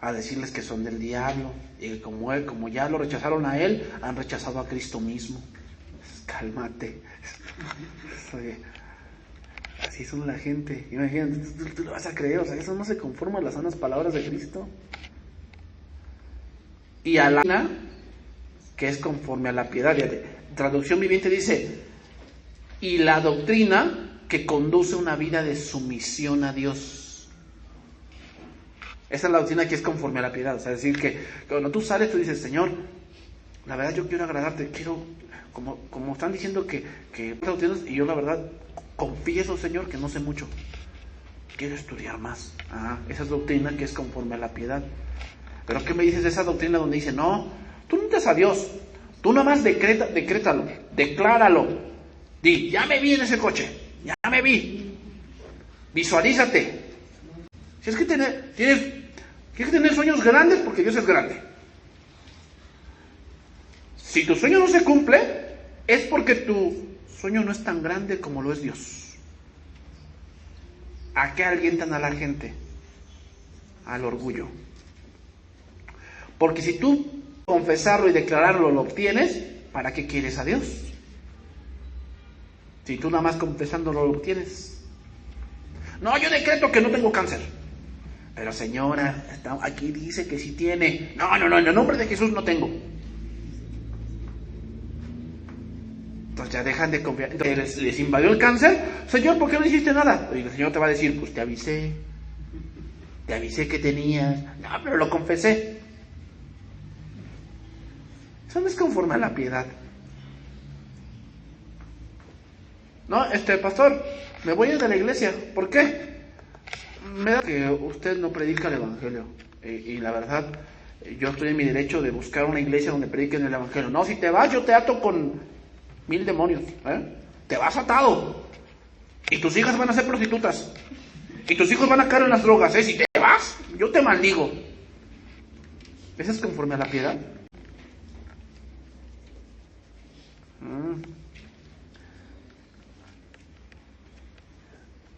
a decirles que son del diablo, y que como ya lo rechazaron a él, han rechazado a Cristo mismo. Cálmate. Así son la gente. Imagínate, tú lo vas a creer, o sea, eso no se conforma a las sanas palabras de Cristo. Y a la que es conforme a la piedad. Traducción viviente dice, y la doctrina que conduce una vida de sumisión a Dios. Esa es la doctrina que es conforme a la piedad. O sea, es decir, que cuando tú sales, tú dices, Señor, la verdad yo quiero agradarte, quiero, como están diciendo que y yo la verdad confieso, Señor, que no sé mucho. Quiero estudiar más. Esa es doctrina que es conforme a la piedad. Pero ¿qué me dices de esa doctrina donde dice, no, tú no necesitas a Dios, tú nada más decrétalo, decláralo, di, ya me vi en ese coche, ya me vi, visualízate. Si es que tienes que tener sueños grandes, porque Dios es grande. Si tu sueño no se cumple, es porque tu sueño no es tan grande como lo es Dios. ¿A qué alientan a la gente? Al orgullo. Porque si tú confesarlo y declararlo lo obtienes, ¿para qué quieres a Dios? Si tú nada más confesándolo lo obtienes. No, yo decreto que no tengo cáncer. Pero señora, aquí dice que sí tiene. No, en el nombre de Jesús no tengo. Entonces ya dejan de confiar. Entonces les invadió el cáncer. Señor, ¿por qué no hiciste nada? Y el Señor te va a decir, pues te avisé que tenías. No, pero lo confesé. Eso no es conforme a la piedad. No, pastor, me voy a ir de la iglesia. ¿Por qué? Me da que usted no predica el evangelio. Y la verdad, yo estoy en mi derecho de buscar una iglesia donde prediquen el evangelio. No, si te vas, yo te ato con 1000 demonios. Te vas atado. Y tus hijas van a ser prostitutas. Y tus hijos van a caer en las drogas. Si te vas, yo te maldigo. ¿Eso es conforme a la piedad?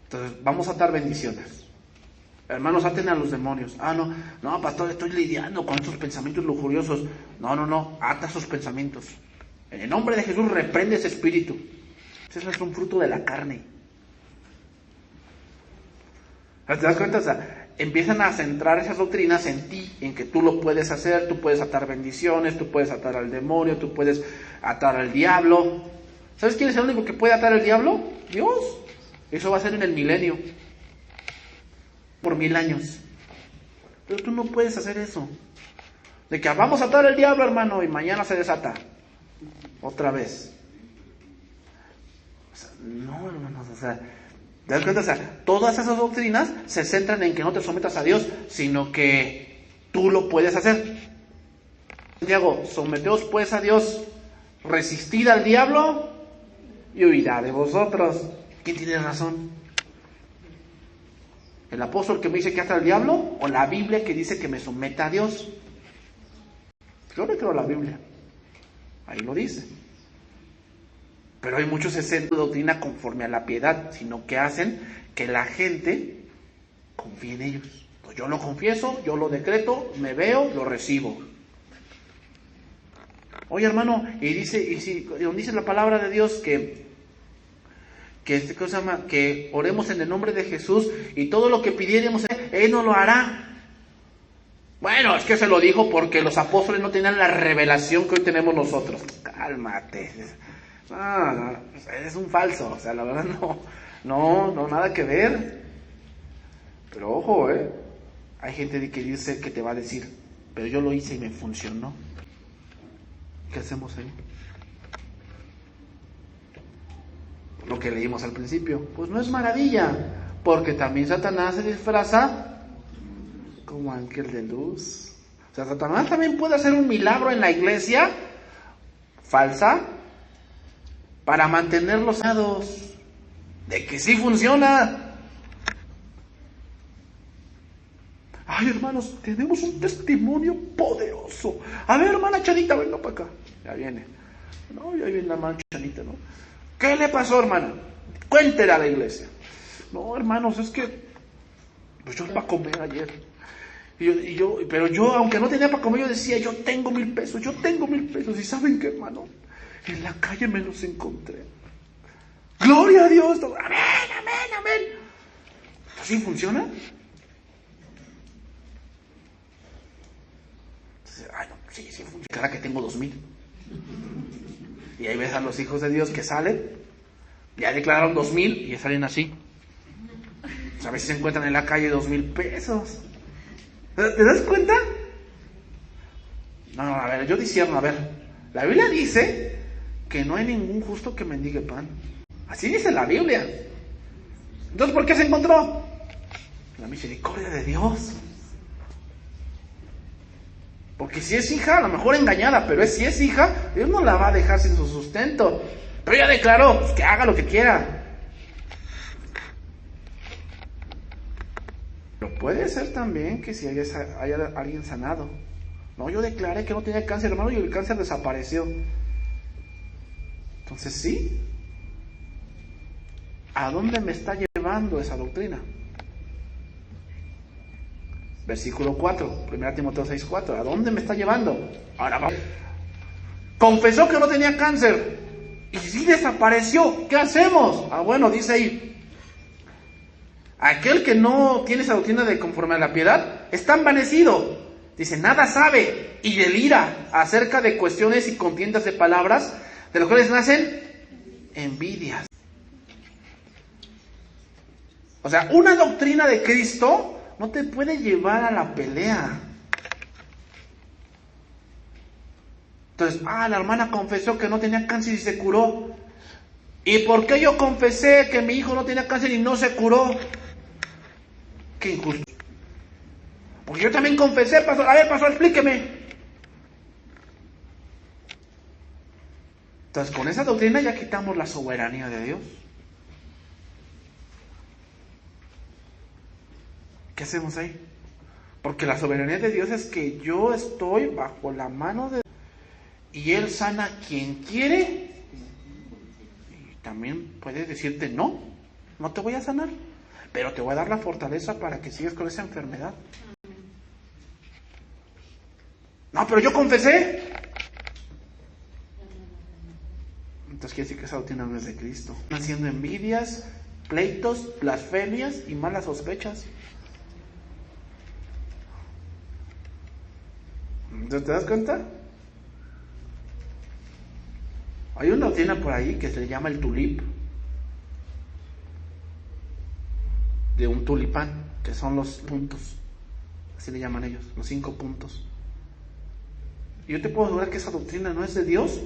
Entonces, vamos a atar bendiciones. Hermanos, aten a los demonios. No, pastor, estoy lidiando con estos pensamientos lujuriosos. No, ata esos pensamientos. En el nombre de Jesús, reprende ese espíritu. Ese es un fruto de la carne. ¿Te das cuenta? O sea, empiezan a centrar esas doctrinas en ti, en que tú lo puedes hacer, tú puedes atar bendiciones, tú puedes atar al demonio, tú puedes atar al diablo. ¿Sabes quién es el único que puede atar al diablo? Dios. Eso va a ser en el milenio. Por 1000 años. Pero tú no puedes hacer eso. De que vamos a atar al diablo, hermano, y mañana se desata. Otra vez. O sea, No, hermanos, o sea, ¿te das cuenta? O sea, todas esas doctrinas se centran en que no te sometas a Dios, sino que tú lo puedes hacer. Santiago, someteos pues a Dios, resistid al diablo y huirá de vosotros. ¿Quién tiene razón? ¿El apóstol que me dice que hasta el diablo o la Biblia que dice que me someta a Dios? Yo me creo la Biblia, ahí lo dice. Pero hay muchos excesos de doctrina conforme a la piedad, sino que hacen que la gente confíe en ellos. Pues yo lo confieso, yo lo decreto, me veo, lo recibo. Oye, hermano, dice la palabra de Dios que oremos en el nombre de Jesús y todo lo que pidiéremos, Él nos lo hará. Bueno, es que se lo dijo porque los apóstoles no tenían la revelación que hoy tenemos nosotros. Cálmate. No, es un falso, o sea, la verdad no, nada que ver. Pero ojo, hay gente que dice que te va a decir, pero yo lo hice y me funcionó. ¿Qué hacemos ahí? Lo que leímos al principio, pues no es maravilla, porque también Satanás se disfraza como ángel de luz. O sea, Satanás también puede hacer un milagro en la iglesia falsa para mantenerlos sanos de que sí funciona. Ay, hermanos, tenemos un testimonio poderoso. A ver, hermana Chanita, venga para acá. Ya viene. No, ya viene la hermana Chanita, ¿no? ¿Qué le pasó, hermana? Cuéntele a la iglesia. No, hermanos, es que pues yo iba a comer ayer. Pero yo, aunque no tenía para comer, yo decía, yo tengo 1,000 pesos. ¿Y saben qué, hermano? En la calle me los encontré. ¡Gloria a Dios! ¡Amén! ¿Así funciona? Ay, no, sí funciona. Claro que tengo 2,000. Y ahí ves a los hijos de Dios que salen, ya declararon 2,000 y salen así. O sea, a veces se encuentran en la calle 2,000 pesos. ¿Te das cuenta? No, a ver, yo discierno, a ver. La Biblia dice que no hay ningún justo que mendigue pan. Así dice la Biblia. Entonces, ¿por qué se encontró? La misericordia de Dios. Porque si es hija, a lo mejor engañada, pero si es hija, Dios no la va a dejar sin su sustento. Pero ella declaró, pues que haga lo que quiera. Pero puede ser también que si haya alguien sanado. No, yo declaré que no tenía cáncer, hermano, y el cáncer desapareció. Entonces, ¿sí? ¿A dónde me está llevando esa doctrina? Versículo 4, 1 Timoteo 6:4. ¿A dónde me está llevando? Ahora vamos. Confesó que no tenía cáncer y sí desapareció. ¿Qué hacemos? Bueno, dice ahí, aquel que no tiene esa doctrina de conforme a la piedad está envanecido. Dice, nada sabe y delira acerca de cuestiones y contiendas de palabras, de los cuales nacen envidias. O sea, una doctrina de Cristo no te puede llevar a la pelea. Entonces, la hermana confesó que no tenía cáncer y se curó. ¿Y por qué yo confesé que mi hijo no tenía cáncer y no se curó? Qué injusto. Porque yo también confesé, pastor. A ver, pastor, explíqueme. Entonces, con esa doctrina ya quitamos la soberanía de Dios. ¿Qué hacemos ahí? Porque la soberanía de Dios es que yo estoy bajo la mano de Dios y Él sana a quien quiere. Y también puede decirte, no te voy a sanar, pero te voy a dar la fortaleza para que sigas con esa enfermedad. No, pero yo confesé. Entonces quiere decir que esa doctrina no es de Cristo. Están haciendo envidias, pleitos, blasfemias y malas sospechas. ¿Te das cuenta? Hay una doctrina por ahí que se le llama el tulip, de un tulipán, que son los puntos, así le llaman ellos, los 5 puntos. Y yo te puedo asegurar que esa doctrina no es de Dios,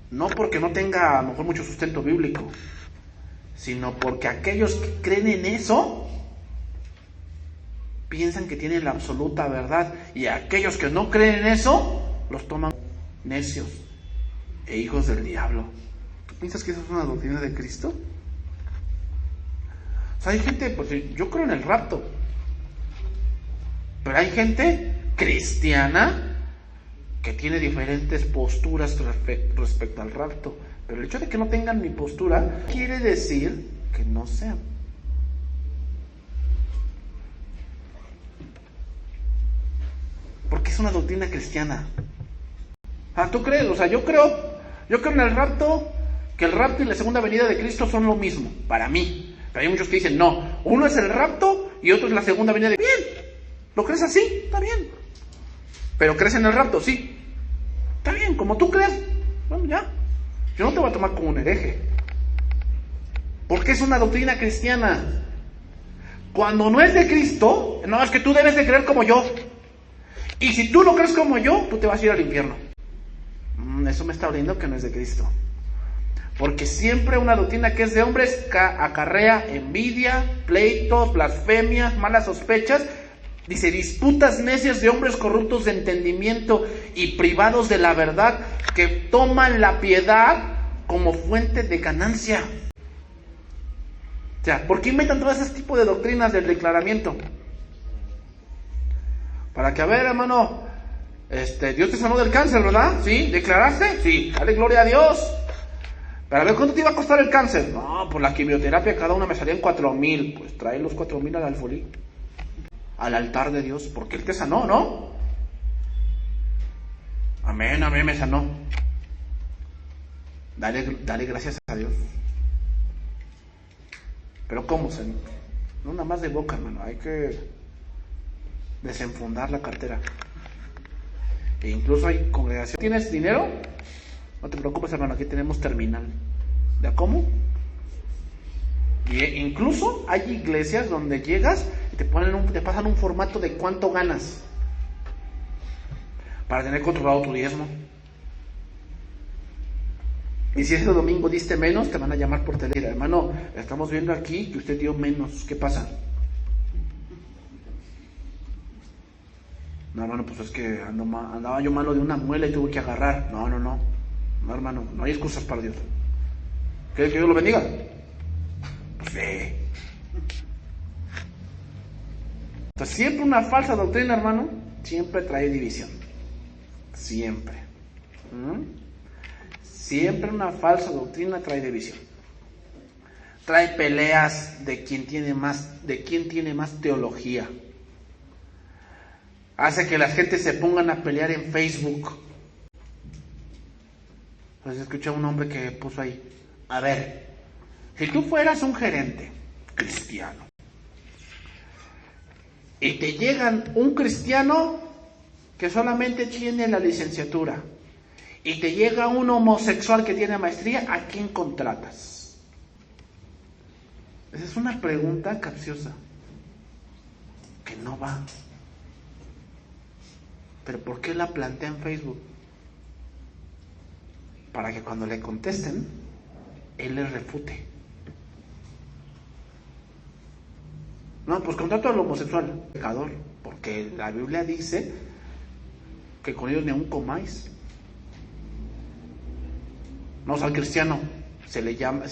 no porque no tenga a lo mejor mucho sustento bíblico, sino porque aquellos que creen en eso piensan que tienen la absoluta verdad, y aquellos que no creen en eso los toman necios e hijos del diablo. ¿Tú piensas que eso es una doctrina de Cristo? O sea, hay gente, pues yo creo en el rapto, pero hay gente cristiana que tiene diferentes posturas respecto al rapto. Pero el hecho de que no tengan mi postura quiere decir que no sean. Porque es una doctrina cristiana. ¿Tú crees? O sea, yo creo en el rapto, que el rapto y la segunda venida de Cristo son lo mismo, para mí. Pero hay muchos que dicen, no, uno es el rapto y otro es la segunda venida de Cristo. Bien, ¿lo crees así? Está bien. ¿Pero crees en el rapto? Sí. Está bien, como tú crees, bueno, ya. Yo no te voy a tomar como un hereje. Porque es una doctrina cristiana. Cuando no es de Cristo, no, es que tú debes de creer como yo. Y si tú no crees como yo, tú te vas a ir al infierno. Eso me está hablando que no es de Cristo. Porque siempre una doctrina que es de hombres acarrea envidia, pleitos, blasfemias, malas sospechas. Dice, disputas necias de hombres corruptos de entendimiento y privados de la verdad, que toman la piedad como fuente de ganancia. O sea, ¿por qué inventan todo ese tipo de doctrinas del declaramiento? Para que, a ver, hermano, Dios te sanó del cáncer, ¿verdad? ¿Sí? ¿Declaraste? Sí. Dale gloria a Dios. Pero a ver, ¿cuánto te iba a costar el cáncer? No, pues la quimioterapia cada una me salía en 4,000. Pues trae los 4,000 al alfolí, al altar de Dios, porque Él te sanó, ¿no? Amén, amén, me sanó. Dale gracias a Dios. Pero ¿cómo, Señor? No nada más de boca, hermano, hay que desenfundar la cartera. E incluso hay congregación. ¿Tienes dinero? No te preocupes, hermano, aquí tenemos terminal. ¿De cómo? Y incluso hay iglesias donde llegas y te pasan un formato de cuánto ganas para tener controlado tu diezmo. Y si ese domingo diste menos, te van a llamar por teléfono. Hermano, estamos viendo aquí que usted dio menos. ¿Qué pasa? No, hermano, pues es que andaba yo malo de una muela y tuve que agarrar. No, hermano, no hay excusas para Dios. ¿Quieres que Dios lo bendiga? Pues ve. Entonces, siempre una falsa doctrina, hermano, siempre trae división. Siempre. Siempre una falsa doctrina trae división. Trae peleas de quién tiene más teología. Hace que la gente se pongan a pelear en Facebook. Pues escuché a un hombre que puso ahí, a ver, si tú fueras un gerente cristiano y te llegan un cristiano que solamente tiene la licenciatura y te llega un homosexual que tiene maestría, ¿a quién contratas? Esa es una pregunta capciosa que no va. ¿Pero por qué la plantea en Facebook? Para que cuando le contesten, él les refute. No, pues contrato al homosexual, pecador, porque la Biblia dice que con ellos ni aun comáis. No, o sea, al cristiano se le llama,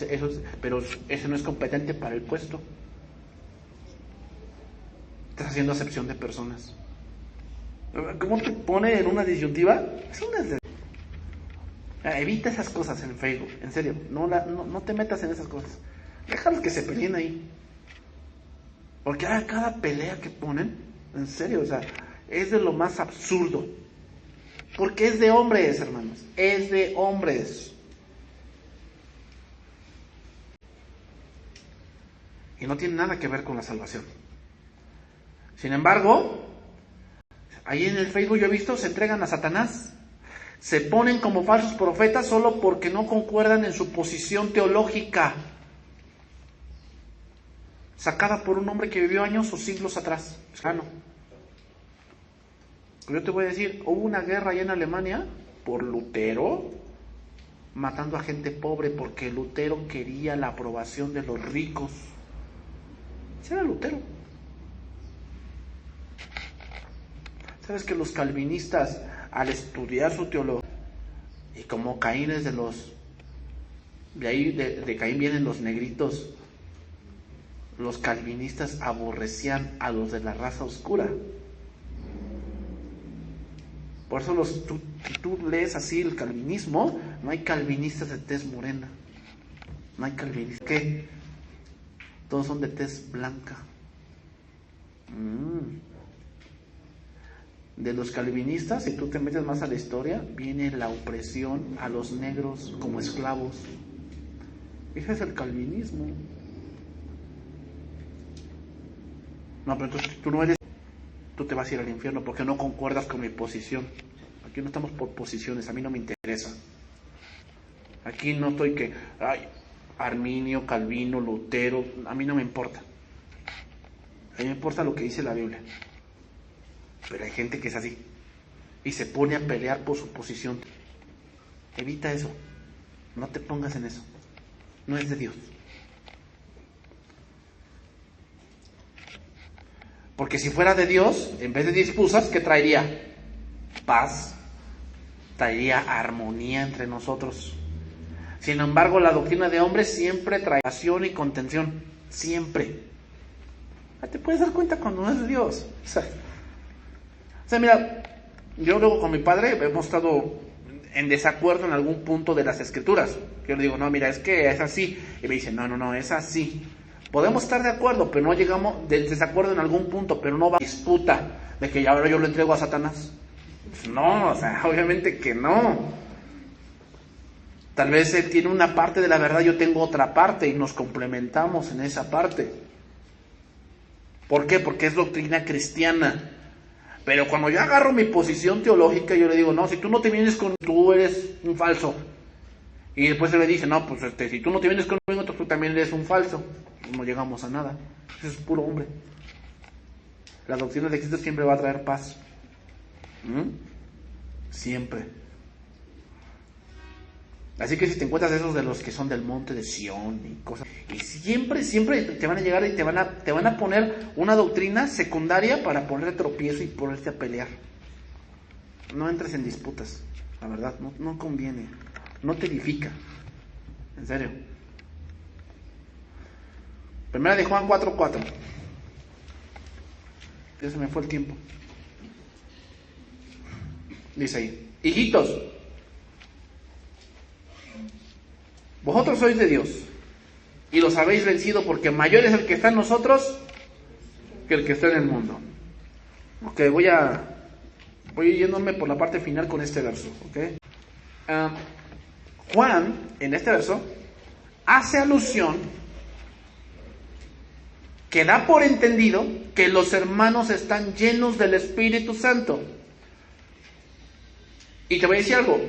pero ese no es competente para el puesto. Estás haciendo acepción de personas. ¿Cómo te pone en una disyuntiva? Es una... Evita esas cosas en Facebook, en serio, no te metas en esas cosas. Déjalos que se peleen ahí. Porque cada pelea que ponen, en serio, o sea, es de lo más absurdo. Porque es de hombres, hermanos, es de hombres. Y no tiene nada que ver con la salvación. Sin embargo, ahí en el Facebook yo he visto, se entregan a Satanás. Se ponen como falsos profetas solo porque no concuerdan en su posición teológica, sacada por un hombre que vivió años o siglos atrás. Yo te voy a decir, hubo una guerra allá en Alemania por Lutero, matando a gente pobre porque Lutero quería la aprobación de los ricos. Ese era Lutero. ¿Sabes que los calvinistas, al estudiar su teología, y como Caín es de ahí de Caín vienen los negritos, los calvinistas aborrecían a los de la raza oscura? Por eso si tú lees así el calvinismo, no hay calvinistas de tez morena, no hay calvinistas. ¿Qué? Todos son de tez blanca. De los calvinistas, si tú te metes más a la historia, viene la opresión a los negros como esclavos. Ese es el calvinismo. No, pero tú no eres, tú te vas a ir al infierno porque no concuerdas con mi posición. Aquí no estamos por posiciones, a mí no me interesa. Aquí no estoy que, Arminio, Calvino, Lutero, a mí no me importa. A mí me importa lo que dice la Biblia. Pero hay gente que es así y se pone a pelear por su posición. Evita eso, no te pongas en eso, no es de Dios. Porque si fuera de Dios, en vez de disputas, ¿qué traería? Paz, traería armonía entre nosotros. Sin embargo, la doctrina de hombres siempre trae pasión y contención, siempre. Te puedes dar cuenta cuando no es de Dios. O sea, mira, yo luego con mi padre hemos estado en desacuerdo en algún punto de las escrituras. Yo le digo, no, mira, es que es así. Y me dice, no, es así. Podemos estar de acuerdo, pero no llegamos del desacuerdo en algún punto, pero no va a disputa de que ahora yo lo entrego a Satanás. Pues no, o sea, obviamente que no. Tal vez él tiene una parte de la verdad, yo tengo otra parte y nos complementamos en esa parte. ¿Por qué? Porque es doctrina cristiana. Pero cuando yo agarro mi posición teológica, yo le digo, no, si tú no te vienes con, tú eres un falso. Y después se le dice, no, pues si tú no te vienes conmigo, tú también eres un falso. No llegamos a nada. Eso es puro hombre. La doctrina de Cristo siempre va a traer paz. Siempre. Así que si te encuentras esos de los que son del monte de Sión y cosas, y siempre te van a llegar y te van a poner una doctrina secundaria para ponerte tropiezo y ponerte a pelear. No entres en disputas, la verdad, no conviene, no te edifica, en serio. Primera de Juan 4:4. Ya se me fue el tiempo. Dice ahí, hijitos, vosotros sois de Dios y los habéis vencido porque mayor es el que está en nosotros que el que está en el mundo. Ok, voy yéndome por la parte final con este verso. Okay. Juan, en este verso, hace alusión que da por entendido que los hermanos están llenos del Espíritu Santo. Y te voy a decir algo,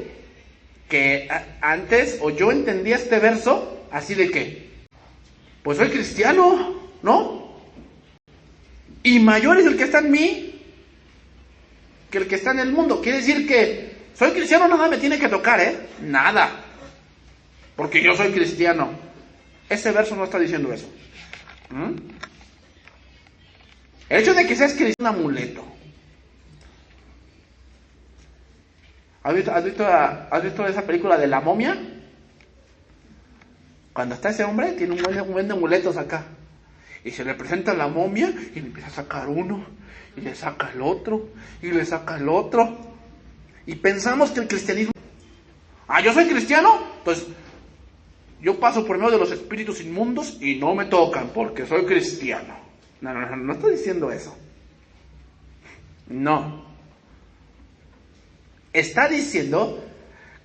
que antes, o yo entendía este verso así de que, pues soy cristiano, ¿no? Y mayor es el que está en mí que el que está en el mundo. Quiere decir que soy cristiano, nada me tiene que tocar, nada, porque yo soy cristiano. Ese verso no está diciendo eso. El hecho de que seas cristiano es un amuleto. ¿Has visto esa película de La Momia? Cuando está ese hombre, tiene un buen de amuletos acá. Y se le presenta la momia y le empieza a sacar uno, y le saca el otro, y le saca el otro. Y pensamos que el cristianismo... yo soy cristiano, pues yo paso por medio de los espíritus inmundos y no me tocan porque soy cristiano. No estoy diciendo eso. No. Está diciendo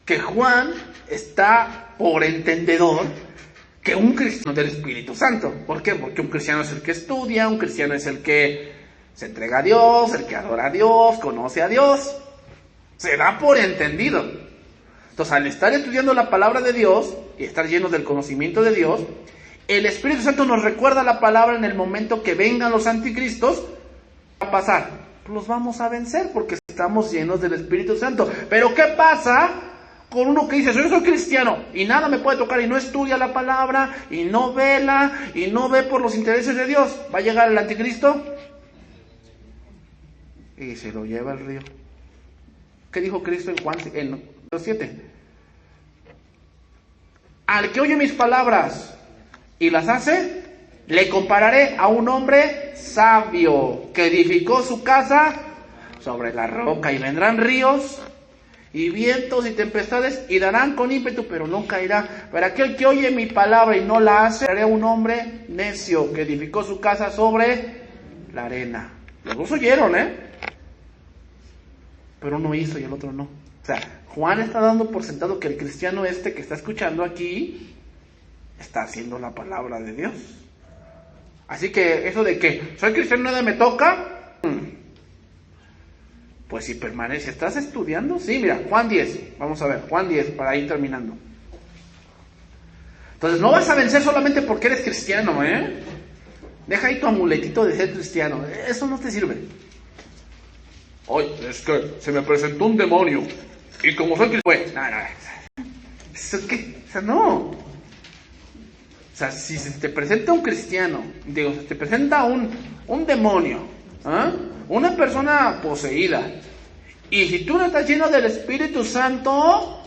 que Juan está por entendedor que un cristiano del Espíritu Santo. ¿Por qué? Porque un cristiano es el que estudia, un cristiano es el que se entrega a Dios, el que adora a Dios, conoce a Dios. Se da por entendido. Entonces, al estar estudiando la palabra de Dios y estar llenos del conocimiento de Dios, el Espíritu Santo nos recuerda la palabra en el momento que vengan los anticristos. ¿Qué va a pasar? Los vamos a vencer porque estamos llenos del Espíritu Santo. Pero ¿qué pasa con uno que dice, yo soy cristiano y nada me puede tocar y no estudia la palabra y no vela y no ve por los intereses de Dios? ¿Va a llegar el anticristo? Y se lo lleva al río. ¿Qué dijo Cristo en Juan 7? Al que oye mis palabras y las hace, le compararé a un hombre sabio que edificó su casa sobre la roca, y vendrán ríos y vientos y tempestades y darán con ímpetu, pero no caerá. Pero aquel que oye mi palabra y no la hace, haré a un hombre necio que edificó su casa sobre la arena. Los dos oyeron, pero uno hizo y el otro no. O sea, Juan está dando por sentado que el cristiano que está escuchando aquí está haciendo la palabra de Dios. Así que eso de que soy cristiano y nada me toca, pues si permanece, ¿estás estudiando? Sí, mira, Juan 10, vamos a ver, Juan 10, para ir terminando. Entonces no vas a vencer solamente porque eres cristiano, Deja ahí tu amuletito de ser cristiano, eso no te sirve. Oye, es que se me presentó un demonio, y como soy cristiano, no, ¿eso qué? O sea, no. O sea, si se te presenta un cristiano, se te presenta un demonio, una persona poseída, y si tú no estás lleno del Espíritu Santo,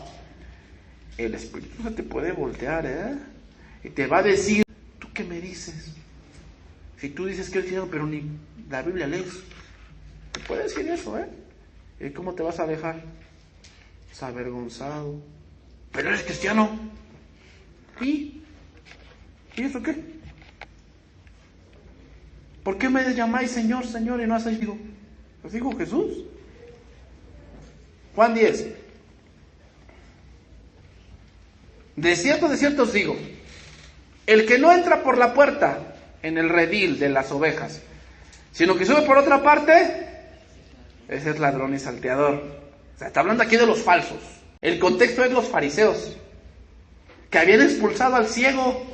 el Espíritu se te puede voltear, y te va a decir, ¿tú qué me dices? Si tú dices que eres cristiano, pero ni la Biblia lees, te puede decir eso, ¿Y cómo te vas a dejar? Es avergonzado. Pero eres cristiano. ¿Y eso qué? ¿Por qué me llamáis Señor, Señor y no hacéis? Pues dijo Jesús. Juan 10. De cierto os digo, el que no entra por la puerta en el redil de las ovejas, sino que sube por otra parte, ese es ladrón y salteador. O sea, está hablando aquí de los falsos. El contexto es los fariseos, que habían expulsado al ciego,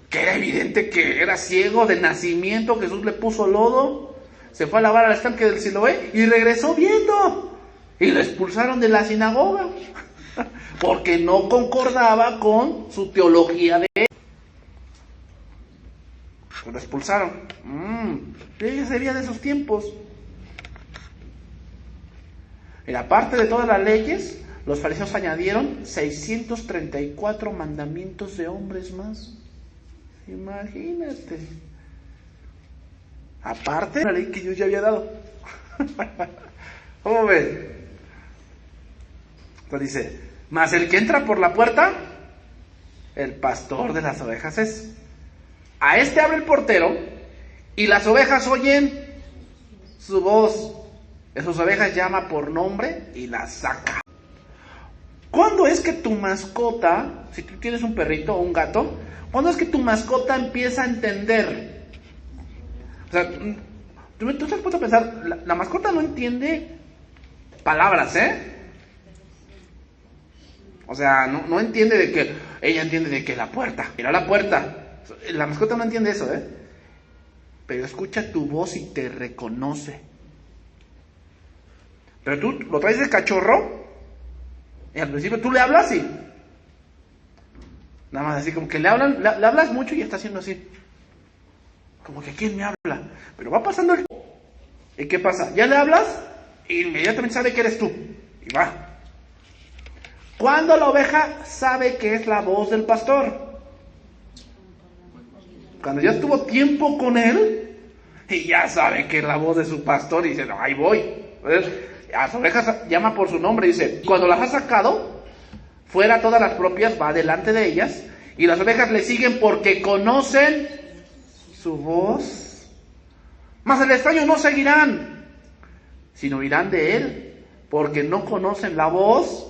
que era evidente que era ciego de nacimiento. Jesús le puso lodo, se fue a lavar al estanque del Siloé y regresó viendo. Y lo expulsaron de la sinagoga, porque no concordaba con su teología de él. Lo expulsaron. Ella sería de esos tiempos. Y aparte de todas las leyes, los fariseos añadieron 634 mandamientos de hombres más. Imagínate. Aparte de la ley que Dios ya había dado. ¿Cómo ves? Entonces dice, mas el que entra por la puerta, el pastor de las ovejas es. A este abre el portero, y las ovejas oyen su voz. De sus ovejas llama por nombre y las saca. ¿Cuándo es que tu mascota, si tú tienes un perrito o un gato, cuándo es que tu mascota empieza a entender? O sea, tú te has puesto a pensar, la mascota no entiende palabras, O sea, no entiende de que, ella entiende de que la puerta, mira la puerta. La mascota no entiende eso, pero escucha tu voz y te reconoce. Pero tú lo traes de cachorro y al principio tú le hablas y nada más así como que le hablas mucho y está haciendo así, como que ¿quién me habla? Pero va pasando el... ¿Y qué pasa? Ya le hablas e inmediatamente sabe que eres tú y va. ¿Cuándo la oveja sabe que es la voz del pastor? Cuando ya estuvo tiempo con él y ya sabe que es la voz de su pastor y dice, no, ahí voy. A las ovejas llama por su nombre, dice, cuando las ha sacado fuera todas las propias, va delante de ellas, y las ovejas le siguen porque conocen su voz. Mas el extraño no seguirán, sino irán de él, porque no conocen la voz.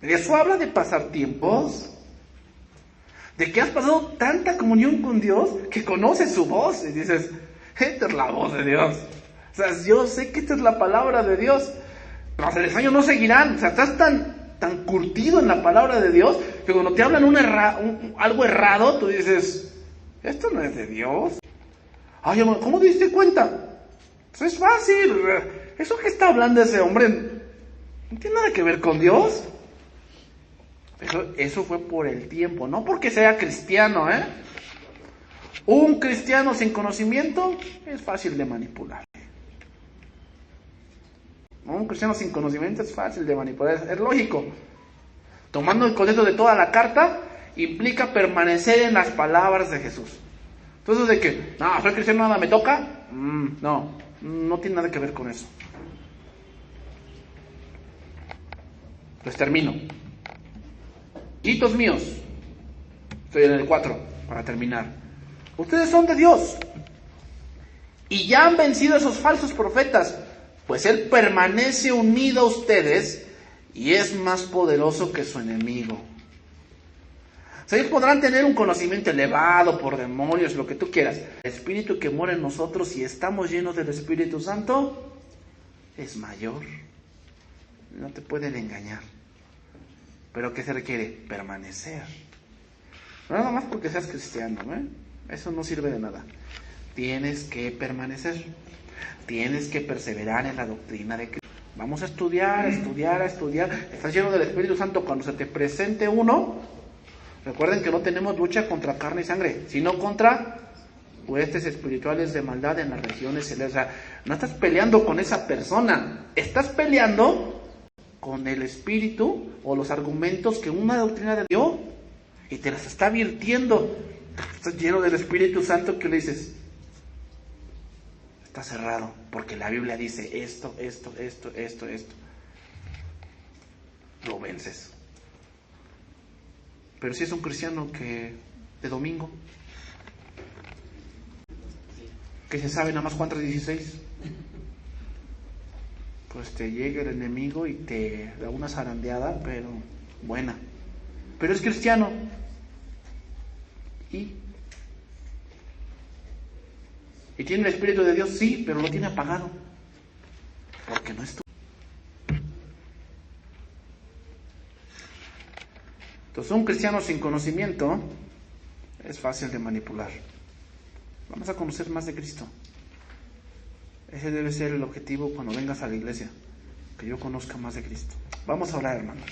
Eso habla de pasar tiempos, de que has pasado tanta comunión con Dios que conoces su voz y dices, esta es la voz de Dios. O sea, yo sé que esta es la palabra de Dios. Mas el extraño no seguirán. O sea, estás tan curtido en la palabra de Dios que cuando te hablan algo errado, tú dices, esto no es de Dios. Ay, amor, ¿cómo te diste cuenta? Eso es fácil. Eso que está hablando ese hombre no tiene nada que ver con Dios. Eso fue por el tiempo, no porque sea cristiano, ¿eh? Un cristiano sin conocimiento es fácil de manipular. Un cristiano sin conocimiento es fácil de manipular, es lógico. Tomando el contexto de toda la carta, implica permanecer en las palabras de Jesús. Entonces, de que, no, soy cristiano, nada me toca, no tiene nada que ver con eso. Pues termino. Hijitos míos, estoy en el 4, para terminar. Ustedes son de Dios y ya han vencido a esos falsos profetas, pues Él permanece unido a ustedes y es más poderoso que su enemigo. O sea, ellos podrán tener un conocimiento elevado por demonios, lo que tú quieras. El Espíritu que mora en nosotros y estamos llenos del Espíritu Santo es mayor. No te pueden engañar. Pero ¿qué se requiere? Permanecer. No nada más porque seas cristiano, ¿eh? Eso no sirve de nada. Tienes que permanecer. Tienes que perseverar en la doctrina de Cristo. Vamos a estudiar. Estás lleno del Espíritu Santo. Cuando se te presente uno, recuerden que no tenemos lucha contra carne y sangre, sino contra huestes espirituales de maldad en las regiones celestes. O sea, no estás peleando con esa persona. Estás peleando con el espíritu o los argumentos que una doctrina de Dios y te las está virtiendo. Estás lleno del Espíritu Santo, que le dices, está cerrado, porque la Biblia dice esto. Lo vences. Pero si es un cristiano que de domingo, que se sabe nada más Juan 3:16, pues te llega el enemigo y te da una zarandeada, pero buena. Pero es cristiano. ¿Y tiene el Espíritu de Dios? Sí, pero lo tiene apagado. Porque no es tú. Entonces, un cristiano sin conocimiento es fácil de manipular. Vamos a conocer más de Cristo. Ese debe ser el objetivo cuando vengas a la iglesia, que yo conozca más de Cristo. Vamos a orar, hermanos.